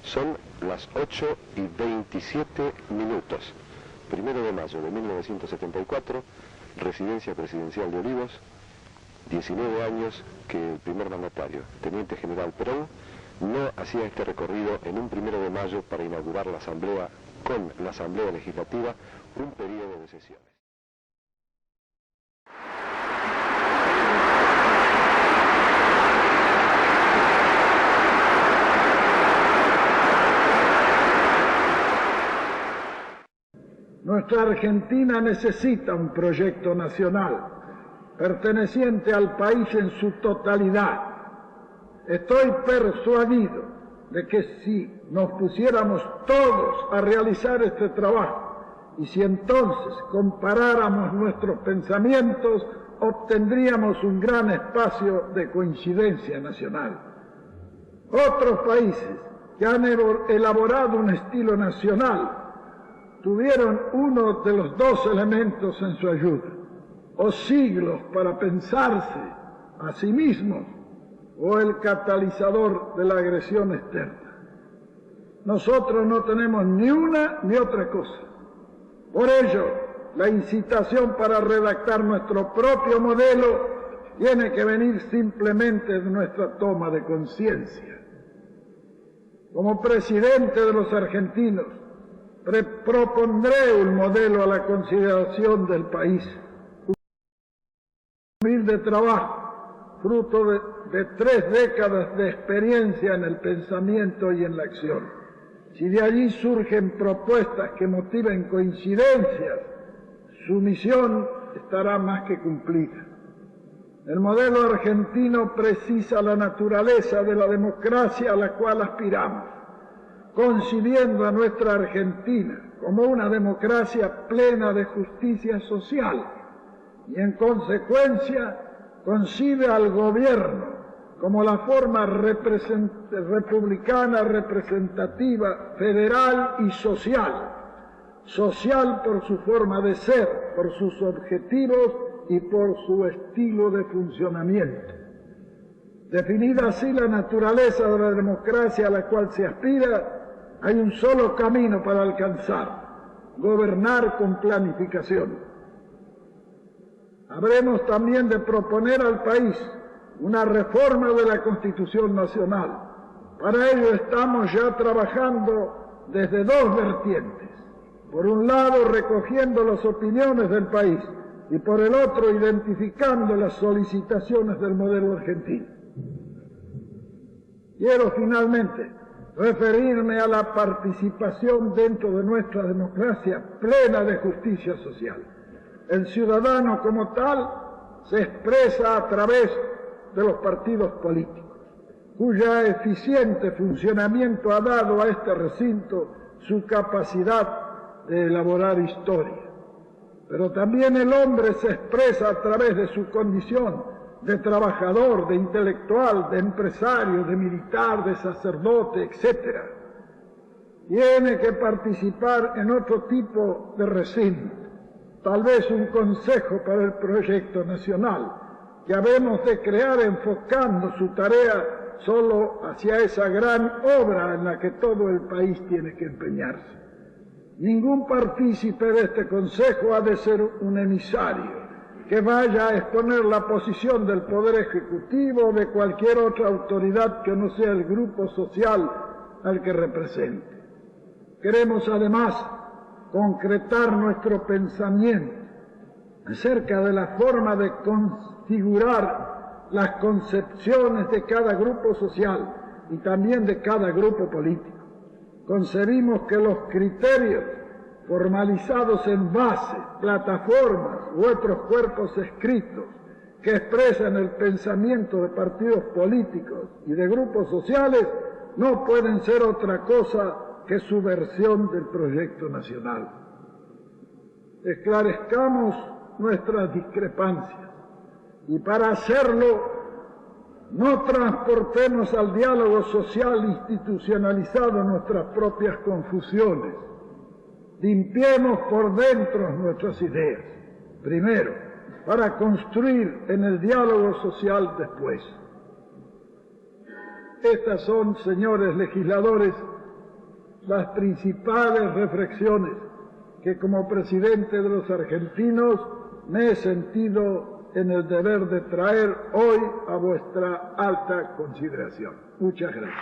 Son las 8:27. 1 de mayo de 1974, residencia presidencial de Olivos, 19 años que el primer mandatario, Teniente General Perón, no hacía este recorrido en un 1 de mayo para inaugurar la Asamblea, con la Asamblea Legislativa, un periodo de sesiones. Nuestra Argentina necesita un proyecto nacional, perteneciente al país en su totalidad. Estoy persuadido de que si nos pusiéramos todos a realizar este trabajo y si entonces comparáramos nuestros pensamientos, obtendríamos un gran espacio de coincidencia nacional. Otros países que han elaborado un estilo nacional tuvieron uno de los dos elementos en su ayuda, o siglos para pensarse a sí mismos, o el catalizador de la agresión externa. Nosotros no tenemos ni una ni otra cosa. Por ello, la incitación para redactar nuestro propio modelo tiene que venir simplemente de nuestra toma de conciencia. Como presidente de los argentinos, propondré un modelo a la consideración del país, un humilde trabajo, fruto de 3 décadas de experiencia en el pensamiento y en la acción. Si de allí surgen propuestas que motiven coincidencias, su misión estará más que cumplida. El modelo argentino precisa la naturaleza de la democracia a la cual aspiramos, concibiendo a nuestra Argentina como una democracia plena de justicia social y en consecuencia concibe al gobierno como la forma republicana, representativa, federal y social. Social por su forma de ser, por sus objetivos y por su estilo de funcionamiento. Definida así la naturaleza de la democracia a la cual se aspira, hay un solo camino para alcanzar: gobernar con planificación. Habremos también de proponer al país una reforma de la Constitución Nacional. Para ello estamos ya trabajando desde 2 vertientes. Por un lado, recogiendo las opiniones del país y por el otro, identificando las solicitaciones del modelo argentino. Quiero finalmente referirme a la participación dentro de nuestra democracia plena de justicia social. El ciudadano como tal se expresa a través de los partidos políticos, cuya eficiente funcionamiento ha dado a este recinto su capacidad de elaborar historia. Pero también el hombre se expresa a través de su condición de trabajador, de intelectual, de empresario, de militar, de sacerdote, etc. Tiene que participar en otro tipo de recinto, tal vez un consejo para el proyecto nacional, que habemos de crear enfocando su tarea solo hacia esa gran obra en la que todo el país tiene que empeñarse. Ningún partícipe de este consejo ha de ser un emisario que vaya a exponer la posición del Poder Ejecutivo o de cualquier otra autoridad que no sea el grupo social al que represente. Queremos además concretar nuestro pensamiento acerca de la forma de configurar las concepciones de cada grupo social y también de cada grupo político. Concebimos que los criterios formalizados en bases, plataformas u otros cuerpos escritos que expresan el pensamiento de partidos políticos y de grupos sociales no pueden ser otra cosa que su versión del proyecto nacional. Esclarezcamos nuestras discrepancias y para hacerlo No transportemos al diálogo social institucionalizado nuestras propias confusiones. Limpiemos por dentro nuestras ideas, primero, para construir en el diálogo social después. Estas son, señores legisladores, las principales reflexiones que como presidente de los argentinos me he sentido en el deber de traer hoy a vuestra alta consideración. Muchas gracias.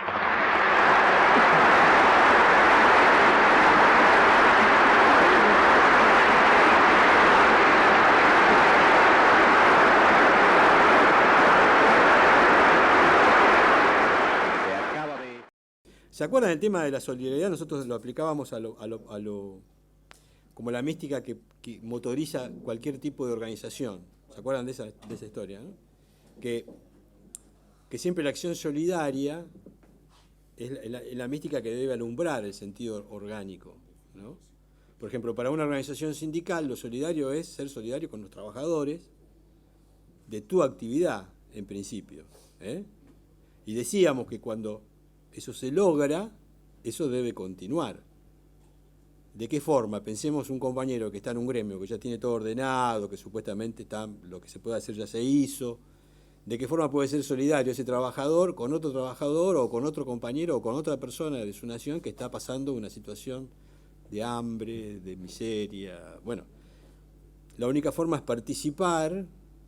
¿Se acuerdan del tema de la solidaridad? Nosotros lo aplicábamos como la mística que motoriza cualquier tipo de organización. ¿Se acuerdan de esa historia, ¿no? Que siempre la acción solidaria es la mística que debe alumbrar el sentido orgánico, ¿no? Por ejemplo, para una organización sindical, lo solidario es ser solidario con los trabajadores de tu actividad, en principio, ¿eh? Y decíamos que cuando eso se logra, eso debe continuar. ¿De qué forma? Pensemos un compañero que está en un gremio, que ya tiene todo ordenado, que supuestamente lo que se puede hacer ya se hizo. ¿De qué forma puede ser solidario ese trabajador con otro trabajador o con otro compañero o con otra persona de su nación que está pasando una situación de hambre, de miseria? Bueno, la única forma es participar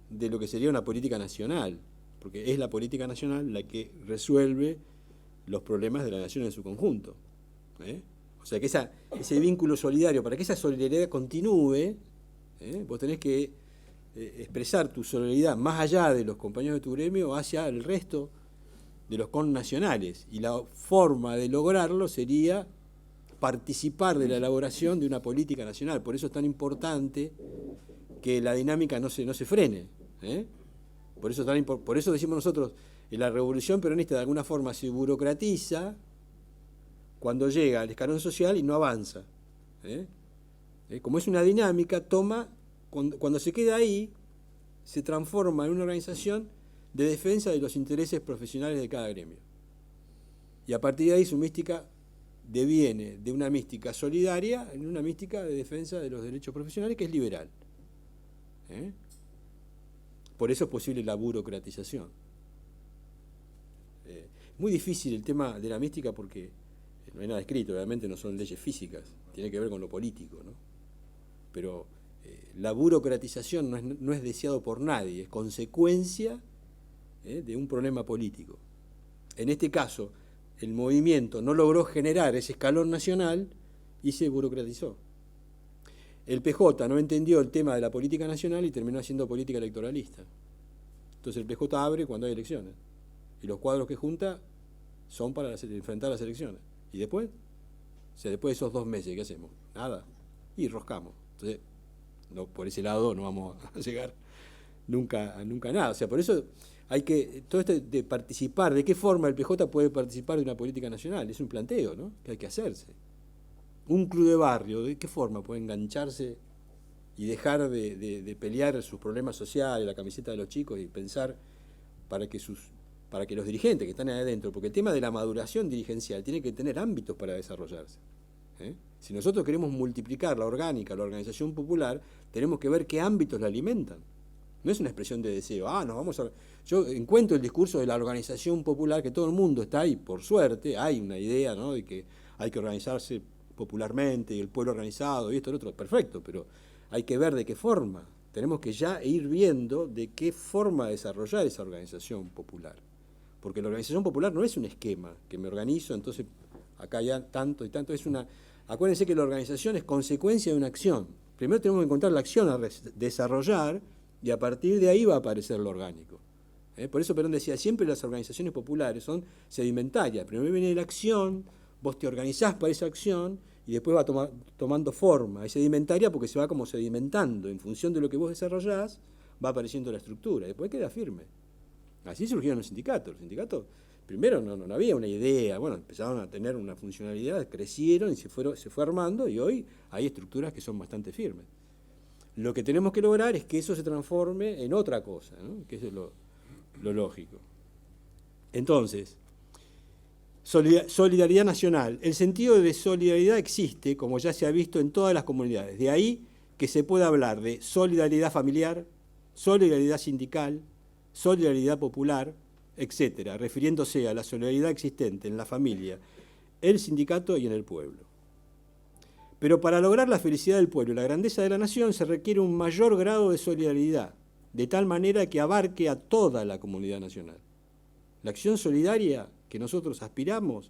de lo que sería una política nacional, porque es la política nacional la que resuelve los problemas de la nación en su conjunto, ¿eh? O sea que ese vínculo solidario, para que esa solidaridad continúe, vos tenés que expresar tu solidaridad más allá de los compañeros de tu gremio hacia el resto de los connacionales, y la forma de lograrlo sería participar de la elaboración de una política nacional. Por eso es tan importante que la dinámica no se frene, ¿eh? Por eso decimos nosotros, la revolución peronista de alguna forma se burocratiza cuando llega al escalón social y no avanza, ¿eh? Como es una dinámica, cuando se queda ahí, se transforma en una organización de defensa de los intereses profesionales de cada gremio. Y a partir de ahí su mística deviene de una mística solidaria en una mística de defensa de los derechos profesionales que es liberal, ¿eh? Por eso es posible la burocratización. Muy difícil el tema de la mística porque no hay nada escrito, obviamente no son leyes físicas, tiene que ver con lo político, ¿no? Pero la burocratización no es deseado por nadie, es consecuencia de un problema político. En este caso, el movimiento no logró generar ese escalón nacional y se burocratizó. El PJ no entendió el tema de la política nacional y terminó haciendo política electoralista. Entonces el PJ abre cuando hay elecciones. Y los cuadros que junta son para enfrentar las elecciones. ¿Y después? O sea, después de esos 2 meses, ¿qué hacemos? Nada. Y roscamos. Entonces, no, por ese lado no vamos a llegar nunca a nada. O sea, por eso hay que, todo esto de participar, ¿de qué forma el PJ puede participar de una política nacional? Es un planteo, ¿no?, que hay que hacerse. Un club de barrio, ¿de qué forma puede engancharse y dejar de pelear sus problemas sociales, la camiseta de los chicos, y pensar para que los dirigentes que están ahí adentro, porque el tema de la maduración dirigencial tiene que tener ámbitos para desarrollarse, ¿eh? Si nosotros queremos multiplicar la orgánica, la organización popular, tenemos que ver qué ámbitos la alimentan. No es una expresión de deseo, yo encuentro el discurso de la organización popular, que todo el mundo está ahí, por suerte, hay una idea, ¿no?, de que hay que organizarse popularmente, y el pueblo organizado, y esto, lo otro, perfecto, pero hay que ver de qué forma. Tenemos que ya ir viendo de qué forma desarrollar esa organización popular. Porque la organización popular no es un esquema, que me organizo, entonces acá ya tanto y tanto, acuérdense que la organización es consecuencia de una acción. Primero tenemos que encontrar la acción a desarrollar, y a partir de ahí va a aparecer lo orgánico. Por eso Perón decía, siempre las organizaciones populares son sedimentarias. Primero viene la acción, vos te organizás para esa acción, y después va tomando forma. Es sedimentaria porque se va como sedimentando. En función de lo que vos desarrollás, va apareciendo la estructura. Después queda firme. Así surgieron los sindicatos. Los sindicatos, primero no había una idea, empezaron a tener una funcionalidad, crecieron y se fue armando, y hoy hay estructuras que son bastante firmes. Lo que tenemos que lograr es que eso se transforme en otra cosa, ¿no?, que es lo lógico. Entonces, solidaridad nacional. El sentido de solidaridad existe, como ya se ha visto, en todas las comunidades. De ahí que se pueda hablar de solidaridad familiar, solidaridad sindical, solidaridad popular, etcétera, refiriéndose a la solidaridad existente en la familia, el sindicato y en el pueblo. Pero para lograr la felicidad del pueblo y la grandeza de la nación se requiere un mayor grado de solidaridad, de tal manera que abarque a toda la comunidad nacional. La acción solidaria que nosotros aspiramos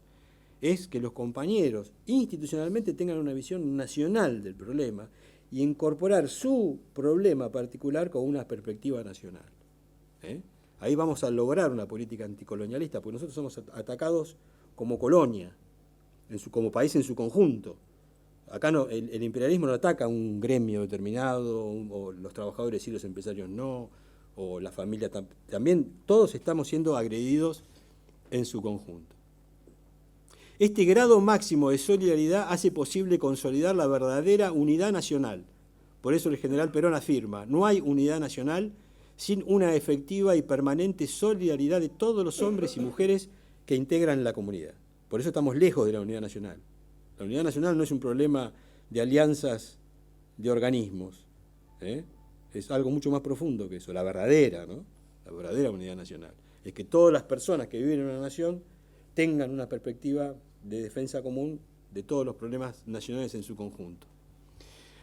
es que los compañeros institucionalmente tengan una visión nacional del problema y incorporar su problema particular con una perspectiva nacional. Ahí vamos a lograr una política anticolonialista, porque nosotros somos atacados como colonia, como país en su conjunto. Acá no, el imperialismo no ataca a un gremio determinado, o los trabajadores y los empresarios no, o la familia también. Todos estamos siendo agredidos en su conjunto. Este grado máximo de solidaridad hace posible consolidar la verdadera unidad nacional. Por eso el general Perón afirma, no hay unidad nacional sin una efectiva y permanente solidaridad de todos los hombres y mujeres que integran la comunidad. Por eso estamos lejos de la unidad nacional. La unidad nacional no es un problema de alianzas de organismos, es algo mucho más profundo que eso, la verdadera, ¿no? La verdadera unidad nacional. Es que todas las personas que viven en una nación tengan una perspectiva de defensa común de todos los problemas nacionales en su conjunto.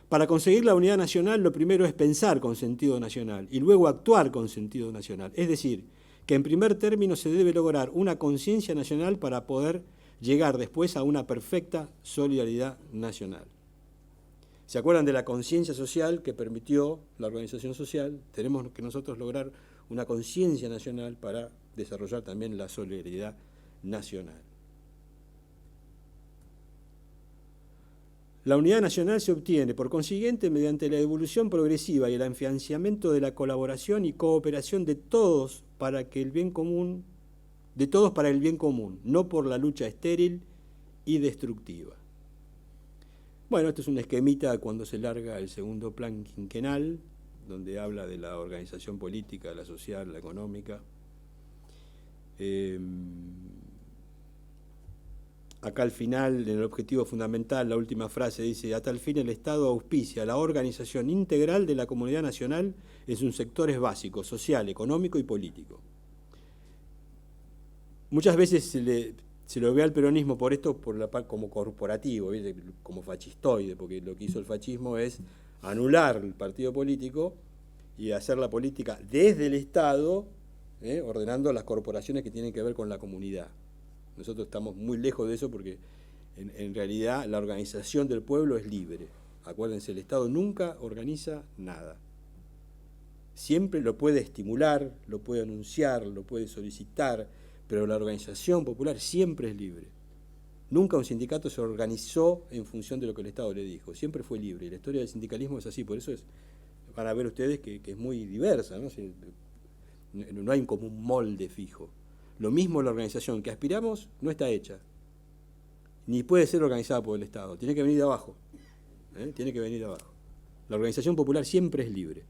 Para conseguir la unidad nacional, lo primero es pensar con sentido nacional y luego actuar con sentido nacional. Es decir, que en primer término se debe lograr una conciencia nacional para poder llegar después a una perfecta solidaridad nacional. ¿Se acuerdan de la conciencia social que permitió la organización social? Tenemos que nosotros lograr una conciencia nacional para desarrollar también la solidaridad nacional. La unidad nacional se obtiene, por consiguiente, mediante la evolución progresiva y el afianzamiento de la colaboración y cooperación de todos para el bien común, no por la lucha estéril y destructiva. Bueno, esto es un esquemita cuando se larga el segundo plan quinquenal, donde habla de la organización política, la social, la económica. Acá al final, en el objetivo fundamental, la última frase dice: a tal fin el Estado auspicia la organización integral de la comunidad nacional en sus sectores básicos, social, económico y político. Muchas veces se lo ve al peronismo por esto como corporativo, ¿viste? Como fascistoide, porque lo que hizo el fascismo es anular el partido político y hacer la política desde el Estado, ordenando las corporaciones que tienen que ver con la comunidad. Nosotros estamos muy lejos de eso porque en realidad la organización del pueblo es libre. Acuérdense, el Estado nunca organiza nada. Siempre lo puede estimular, lo puede anunciar, lo puede solicitar, pero la organización popular siempre es libre. Nunca un sindicato se organizó en función de lo que el Estado le dijo, siempre fue libre. Y la historia del sindicalismo es así, por eso van a ver ustedes que es muy diversa, ¿no? No hay como un molde fijo. Lo mismo la organización que aspiramos no está hecha, ni puede ser organizada por el Estado, tiene que venir de abajo, tiene que venir de abajo. La organización popular siempre es libre.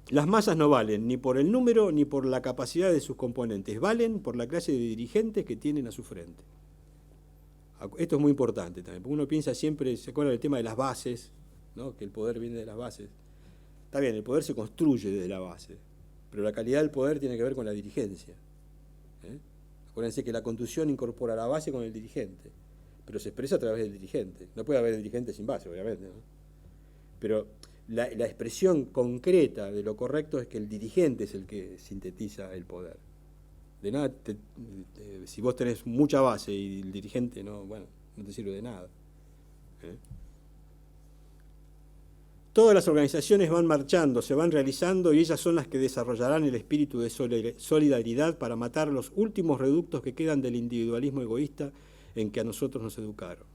Las masas no valen ni por el número ni por la capacidad de sus componentes, valen por la clase de dirigentes que tienen a su frente. Esto es muy importante también, porque uno piensa siempre, se acuerda del tema de las bases, ¿no? Que el poder viene de las bases. Está bien, el poder se construye desde la base, pero la calidad del poder tiene que ver con la dirigencia. Acuérdense que la Constitución incorpora la base con el dirigente, pero se expresa a través del dirigente. No puede haber dirigente sin base, obviamente, ¿no? Pero la expresión concreta de lo correcto es que el dirigente es el que sintetiza el poder. De nada, si vos tenés mucha base y el dirigente no te sirve de nada. Todas las organizaciones van marchando, se van realizando y ellas son las que desarrollarán el espíritu de solidaridad para matar los últimos reductos que quedan del individualismo egoísta en que a nosotros nos educaron.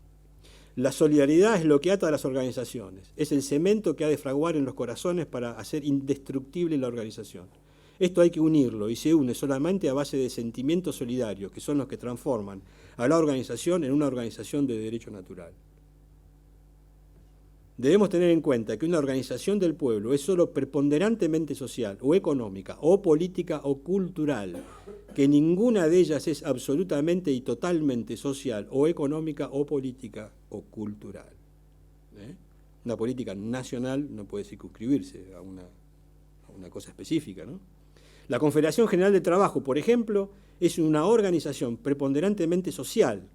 La solidaridad es lo que ata a las organizaciones, es el cemento que ha de fraguar en los corazones para hacer indestructible la organización. Esto hay que unirlo y se une solamente a base de sentimientos solidarios, que son los que transforman a la organización en una organización de derecho natural. Debemos tener en cuenta que una organización del pueblo es solo preponderantemente social, o económica, o política, o cultural, que ninguna de ellas es absolutamente y totalmente social o económica o política o cultural. Una política nacional no puede circunscribirse a una cosa específica, ¿no? La Confederación General del Trabajo, por ejemplo, es una organización preponderantemente social,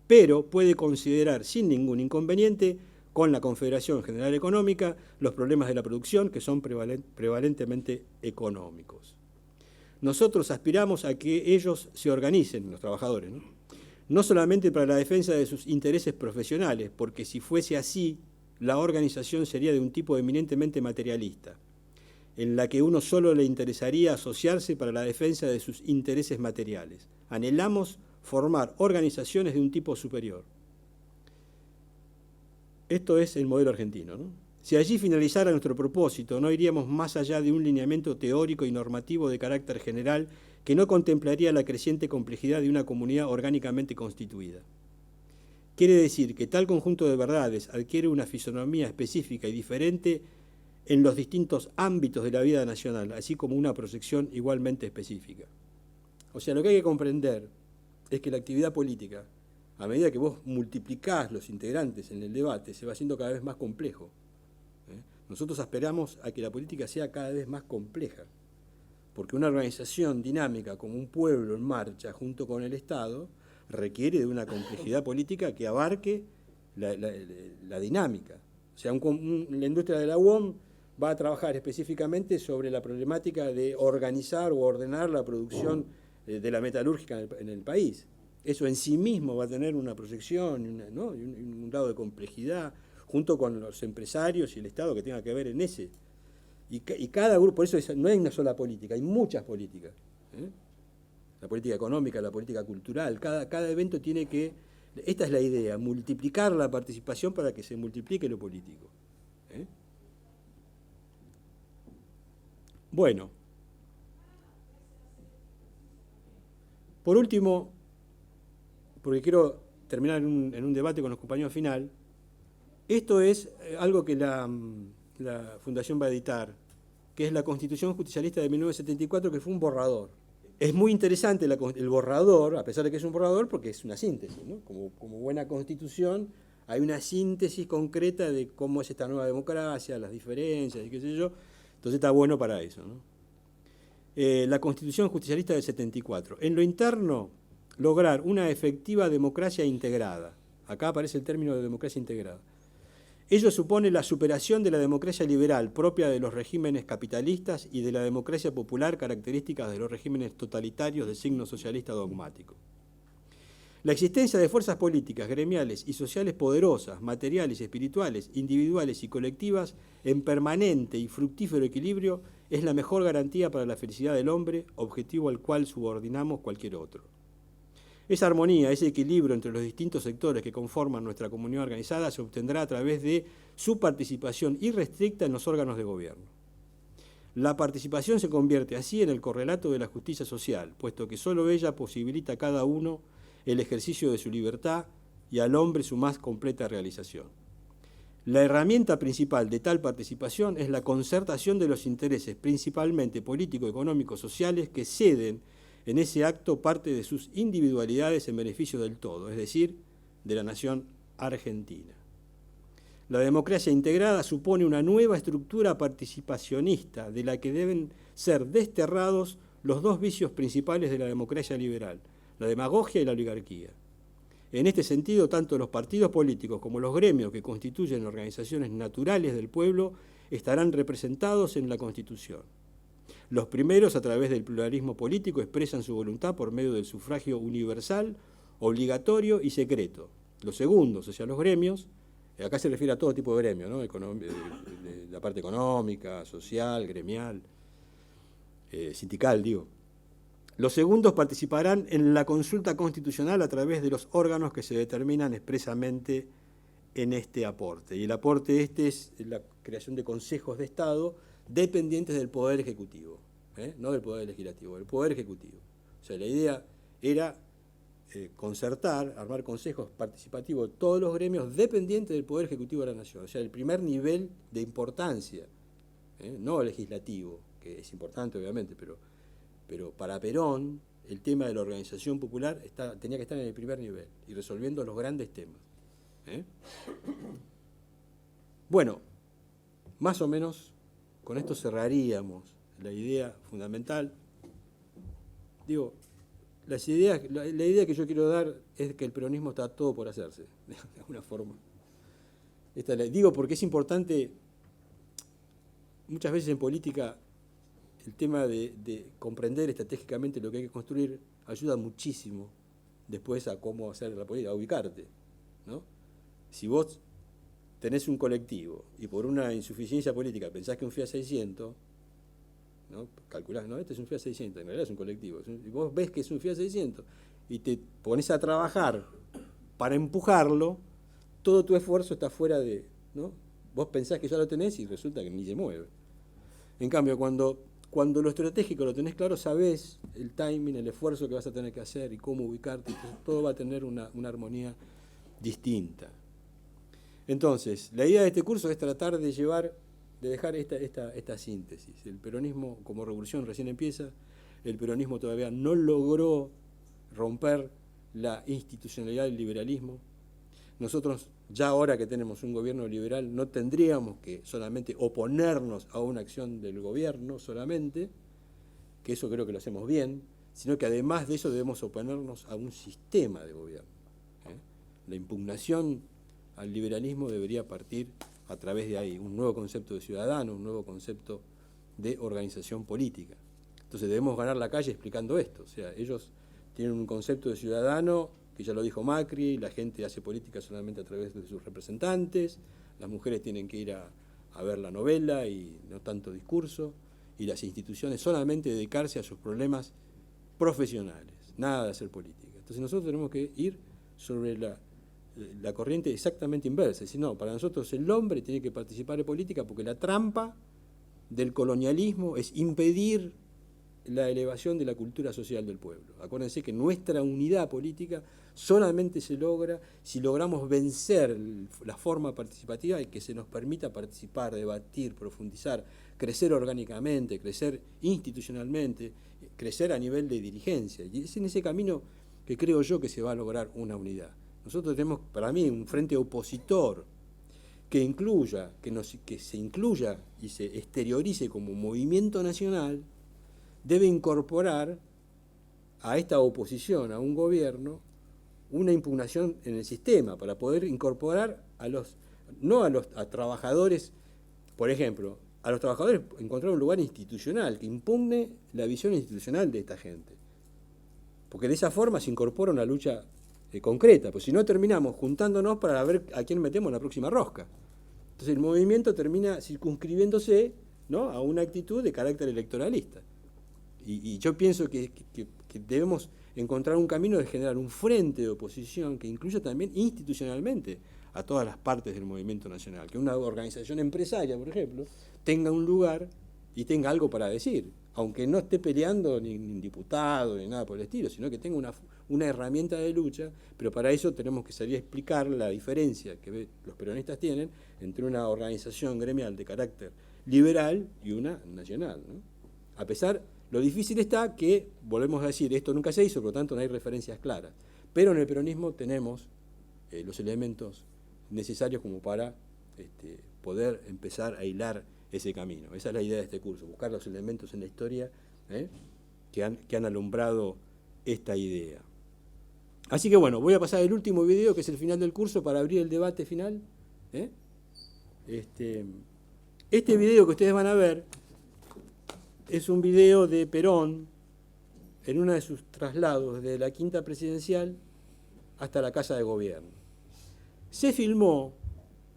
pero puede considerar sin ningún inconveniente con la Confederación General Económica los problemas de la producción que son prevalentemente económicos. Nosotros aspiramos a que ellos se organicen, los trabajadores, no solamente para la defensa de sus intereses profesionales, porque si fuese así, la organización sería de un tipo eminentemente materialista, en la que uno solo le interesaría asociarse para la defensa de sus intereses materiales. Anhelamos formar organizaciones de un tipo superior. Esto es el modelo argentino, ¿no? Si allí finalizara nuestro propósito, no iríamos más allá de un lineamiento teórico y normativo de carácter general que no contemplaría la creciente complejidad de una comunidad orgánicamente constituida. Quiere decir que tal conjunto de verdades adquiere una fisonomía específica y diferente en los distintos ámbitos de la vida nacional, así como una proyección igualmente específica. O sea, lo que hay que comprender es que la actividad política, a medida que vos multiplicás los integrantes en el debate, se va haciendo cada vez más complejo. Nosotros aspiramos a que la política sea cada vez más compleja, porque una organización dinámica como un pueblo en marcha junto con el Estado requiere de una complejidad política que abarque la dinámica. O sea, la industria de la UOM va a trabajar específicamente sobre la problemática de organizar o ordenar la producción de la metalúrgica en el país. Eso en sí mismo va a tener una proyección, ¿no? y un grado de complejidad, junto con los empresarios y el Estado que tenga que ver en ese. Y cada grupo, por eso no hay una sola política, hay muchas políticas. La política económica, la política cultural, cada evento tiene que, esta es la idea, multiplicar la participación para que se multiplique lo político. Bueno, por último, porque quiero terminar en un debate con los compañeros final, esto es algo que la Fundación va a editar, que es la Constitución Justicialista de 1974, que fue un borrador. Es muy interesante el borrador, a pesar de que es un borrador, porque es una síntesis, ¿no? Como buena constitución, hay una síntesis concreta de cómo es esta nueva democracia, las diferencias y qué sé yo. Entonces está bueno para eso, ¿no? La Constitución Justicialista del 74. En lo interno, lograr una efectiva democracia integrada. Acá aparece el término de democracia integrada. Ello supone la superación de la democracia liberal propia de los regímenes capitalistas y de la democracia popular características de los regímenes totalitarios de signo socialista dogmático. La existencia de fuerzas políticas, gremiales y sociales poderosas, materiales, espirituales, individuales y colectivas, en permanente y fructífero equilibrio, es la mejor garantía para la felicidad del hombre, objetivo al cual subordinamos cualquier otro. Esa armonía, ese equilibrio entre los distintos sectores que conforman nuestra comunidad organizada se obtendrá a través de su participación irrestricta en los órganos de gobierno. La participación se convierte así en el correlato de la justicia social, puesto que solo ella posibilita a cada uno el ejercicio de su libertad y al hombre su más completa realización. La herramienta principal de tal participación es la concertación de los intereses, principalmente político, económicos, sociales, que ceden en ese acto parte de sus individualidades en beneficio del todo, es decir, de la nación argentina. La democracia integrada supone una nueva estructura participacionista de la que deben ser desterrados los dos vicios principales de la democracia liberal, la demagogia y la oligarquía. En este sentido, tanto los partidos políticos como los gremios que constituyen organizaciones naturales del pueblo estarán representados en la Constitución. Los primeros, a través del pluralismo político, expresan su voluntad por medio del sufragio universal, obligatorio y secreto. Los segundos, o sea, los gremios, acá se refiere a todo tipo de gremios, ¿no? De la parte económica, social, gremial, sindical, digo. Los segundos participarán en la consulta constitucional a través de los órganos que se determinan expresamente en este aporte. Y el aporte es la creación de consejos de Estado dependientes del Poder Ejecutivo, no del Poder Legislativo, del Poder Ejecutivo. O sea, la idea era concertar, armar consejos participativos de todos los gremios dependientes del Poder Ejecutivo de la Nación. O sea, el primer nivel de importancia, no legislativo, que es importante obviamente, pero para Perón, el tema de la organización popular tenía que estar en el primer nivel y resolviendo los grandes temas. Bueno, más o menos con esto cerraríamos la idea fundamental. Digo, la idea que yo quiero dar es que el peronismo está todo por hacerse, de alguna forma. Digo porque es importante, muchas veces en política, el tema de comprender estratégicamente lo que hay que construir ayuda muchísimo después a cómo hacer la política, a ubicarte, ¿no? Si vos tenés un colectivo y por una insuficiencia política pensás que un Fiat 600, ¿no? Calculás, no, este es un Fiat 600, en realidad es un colectivo. Y vos ves que es un Fiat 600 y te pones a trabajar para empujarlo, todo tu esfuerzo está fuera de, ¿no? Vos pensás que ya lo tenés y resulta que ni se mueve. En cambio, cuando lo estratégico lo tenés claro, sabés el timing, el esfuerzo que vas a tener que hacer y cómo ubicarte, entonces todo va a tener una armonía distinta. Entonces, la idea de este curso es tratar de dejar esta síntesis. El peronismo como revolución recién empieza, el peronismo todavía no logró romper la institucionalidad del liberalismo. Nosotros, ya ahora que tenemos un gobierno liberal, no tendríamos que solamente oponernos a una acción del gobierno solamente, que eso creo que lo hacemos bien, sino que además de eso debemos oponernos a un sistema de gobierno. La impugnación al liberalismo debería partir a través de ahí, un nuevo concepto de ciudadano, un nuevo concepto de organización política. Entonces debemos ganar la calle explicando esto. O sea, ellos tienen un concepto de ciudadano, que ya lo dijo Macri, la gente hace política solamente a través de sus representantes, las mujeres tienen que ir a ver la novela y no tanto discurso, y las instituciones solamente dedicarse a sus problemas profesionales, nada de hacer política. Entonces nosotros tenemos que ir sobre la corriente exactamente inversa. Es decir, no, para nosotros el hombre tiene que participar en política porque la trampa del colonialismo es impedir la elevación de la cultura social del pueblo. Acuérdense que nuestra unidad política solamente se logra si logramos vencer la forma participativa y que se nos permita participar, debatir, profundizar, crecer orgánicamente, crecer institucionalmente, crecer a nivel de dirigencia. Y es en ese camino que creo yo que se va a lograr una unidad. Nosotros tenemos, para mí, un frente opositor que se incluya y se exteriorice como movimiento nacional, debe incorporar a esta oposición, a un gobierno, una impugnación en el sistema para poder incorporar a trabajadores, por ejemplo, a los trabajadores encontrar un lugar institucional que impugne la visión institucional de esta gente. Porque de esa forma se incorpora una lucha concreta, pues si no terminamos juntándonos para ver a quién metemos en la próxima rosca. Entonces el movimiento termina circunscribiéndose, ¿no?, a una actitud de carácter electoralista. Y yo pienso que debemos encontrar un camino de generar un frente de oposición que incluya también institucionalmente a todas las partes del movimiento nacional. Que una organización empresaria, por ejemplo, tenga un lugar y tenga algo para decir, aunque no esté peleando ni diputado ni nada por el estilo, sino que tenga una herramienta de lucha, pero para eso tenemos que salir a explicar la diferencia que los peronistas tienen entre una organización gremial de carácter liberal y una nacional, ¿no? A pesar, lo difícil está que, volvemos a decir, esto nunca se hizo, por lo tanto no hay referencias claras, pero en el peronismo tenemos los elementos necesarios como para poder empezar a hilar ese camino. Esa es la idea de este curso, buscar los elementos en la historia que han alumbrado esta idea. Así que bueno, voy a pasar el último video, que es el final del curso, para abrir el debate final. Este video que ustedes van a ver es un video de Perón en uno de sus traslados de la Quinta Presidencial hasta la Casa de Gobierno. Se filmó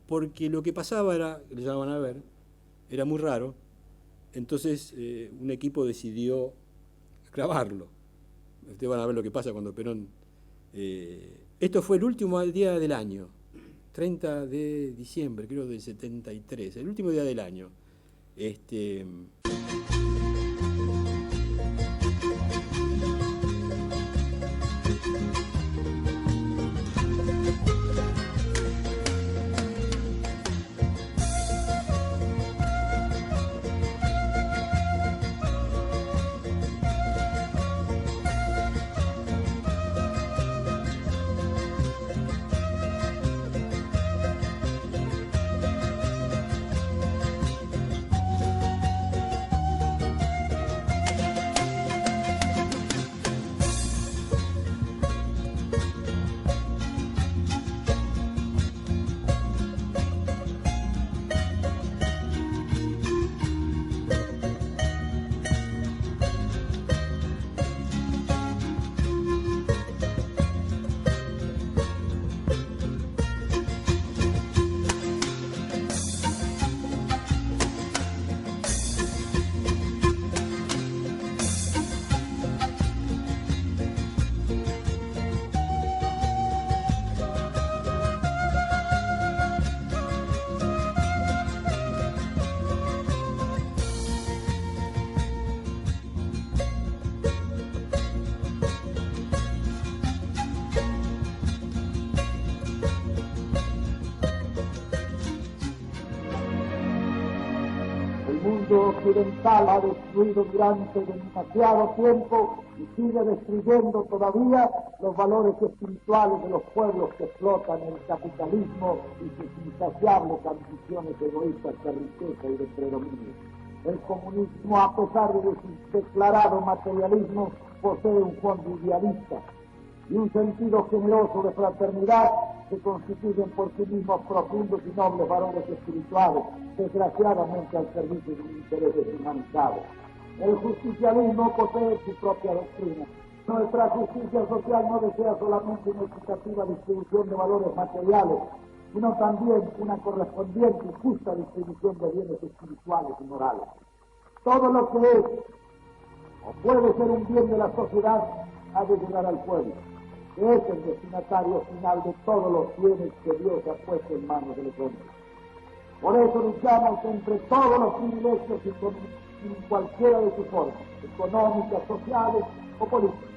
porque lo que pasaba era, ya van a ver, era muy raro, entonces un equipo decidió grabarlo. Ustedes van a ver lo que pasa cuando Perón... esto fue el último día del año, 30 de diciembre, creo, del 73, el último día del año. occidental ha destruido durante demasiado tiempo y sigue destruyendo todavía los valores espirituales de los pueblos que explotan el capitalismo y sus insaciables ambiciones egoístas de riqueza y de predominio. El comunismo, a pesar de su declarado materialismo, posee un fondo idealista y un sentido generoso de fraternidad que constituyen por sí mismos profundos y nobles valores espirituales, desgraciadamente al servicio de un interés deshumanizado. El justicialismo posee su propia doctrina. Nuestra justicia social no desea solamente una equitativa distribución de valores materiales, sino también una correspondiente y justa distribución de bienes espirituales y morales. Todo lo que es o puede ser un bien de la sociedad ha de llegar al pueblo, que es el destinatario final de todos los bienes que Dios ha puesto en manos de los hombres. Por eso luchamos entre todos los privilegios y en cualquiera de sus formas, económicas, sociales o políticas,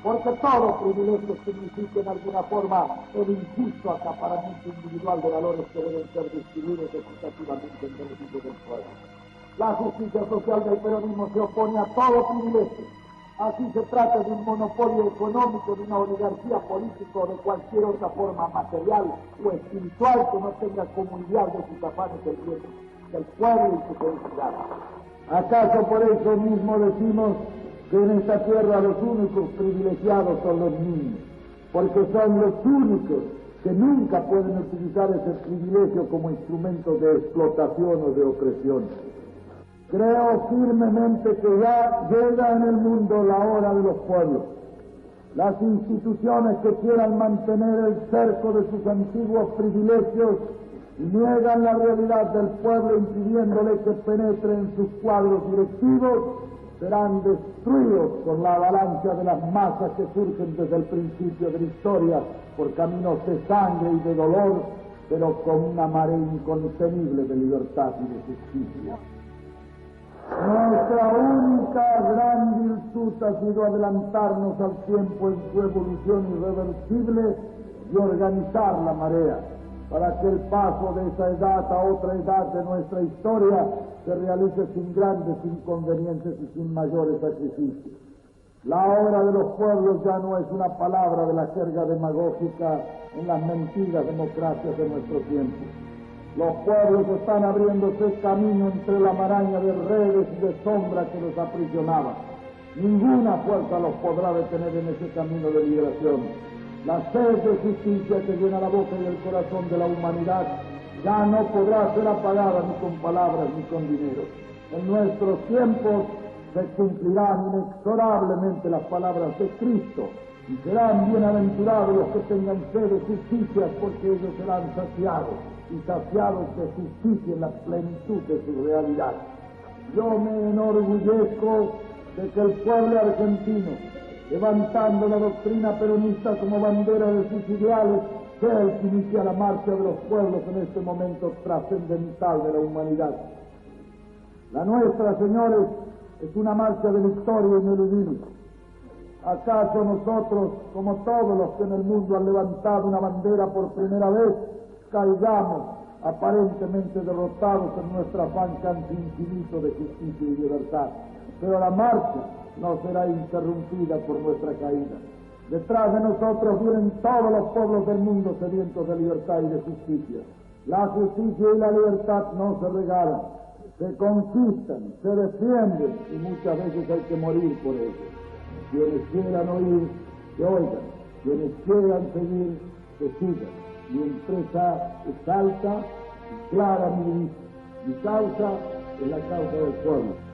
porque todo privilegio significa en alguna forma el injusto acaparamiento individual de valores que deben ser distribuidos equitativamente en beneficio del pueblo. La justicia social del peronismo se opone a todo privilegio. Así se trata de un monopolio económico, de una oligarquía política o de cualquier otra forma material o espiritual que no tenga como ideal de sus afanes el bien del pueblo y su felicidad. ¿Acaso por eso mismo decimos que en esta tierra los únicos privilegiados son los niños? Porque son los únicos que nunca pueden utilizar ese privilegio como instrumento de explotación o de opresión. Creo firmemente que ya llega en el mundo la hora de los pueblos. Las instituciones que quieran mantener el cerco de sus antiguos privilegios y niegan la realidad del pueblo impidiéndole que penetre en sus cuadros directivos, serán destruidos por la avalancha de las masas que surgen desde el principio de la historia por caminos de sangre y de dolor, pero con una marea incontenible de libertad y de justicia. Nuestra única gran virtud ha sido adelantarnos al tiempo en su evolución irreversible y organizar la marea, para que el paso de esa edad a otra edad de nuestra historia se realice sin grandes inconvenientes y sin mayores sacrificios. La hora de los pueblos ya no es una palabra de la jerga demagógica en las mentiras democracias de nuestro tiempo. Los pueblos están abriéndose camino entre la maraña de redes y de sombra que los aprisionaban. Ninguna fuerza los podrá detener en ese camino de liberación. La sed de justicia que llena la boca y el corazón de la humanidad ya no podrá ser apagada ni con palabras ni con dinero. En nuestros tiempos se cumplirán inexorablemente las palabras de Cristo y serán bienaventurados los que tengan sed de justicia, porque ellos serán saciados, y saciados de justicia en la plenitud de su realidad. Yo me enorgullezco de que el pueblo argentino, levantando la doctrina peronista como bandera de sus ideales, sea el que inicia la marcha de los pueblos en este momento trascendental de la humanidad. La nuestra, señores, es una marcha de victoria ineludible. ¿Acaso nosotros, como todos los que en el mundo han levantado una bandera por primera vez, caigamos aparentemente derrotados en nuestro afán casi infinito de justicia y libertad? Pero la marcha no será interrumpida por nuestra caída. Detrás de nosotros vienen todos los pueblos del mundo sedientos de libertad y de justicia. La justicia y la libertad no se regalan, se conquistan, se defienden y muchas veces hay que morir por ello. Quienes quieran oír, que oigan. Quienes quieran seguir, que sigan. Mi empresa es alta y clara, mi causa es la causa del pueblo.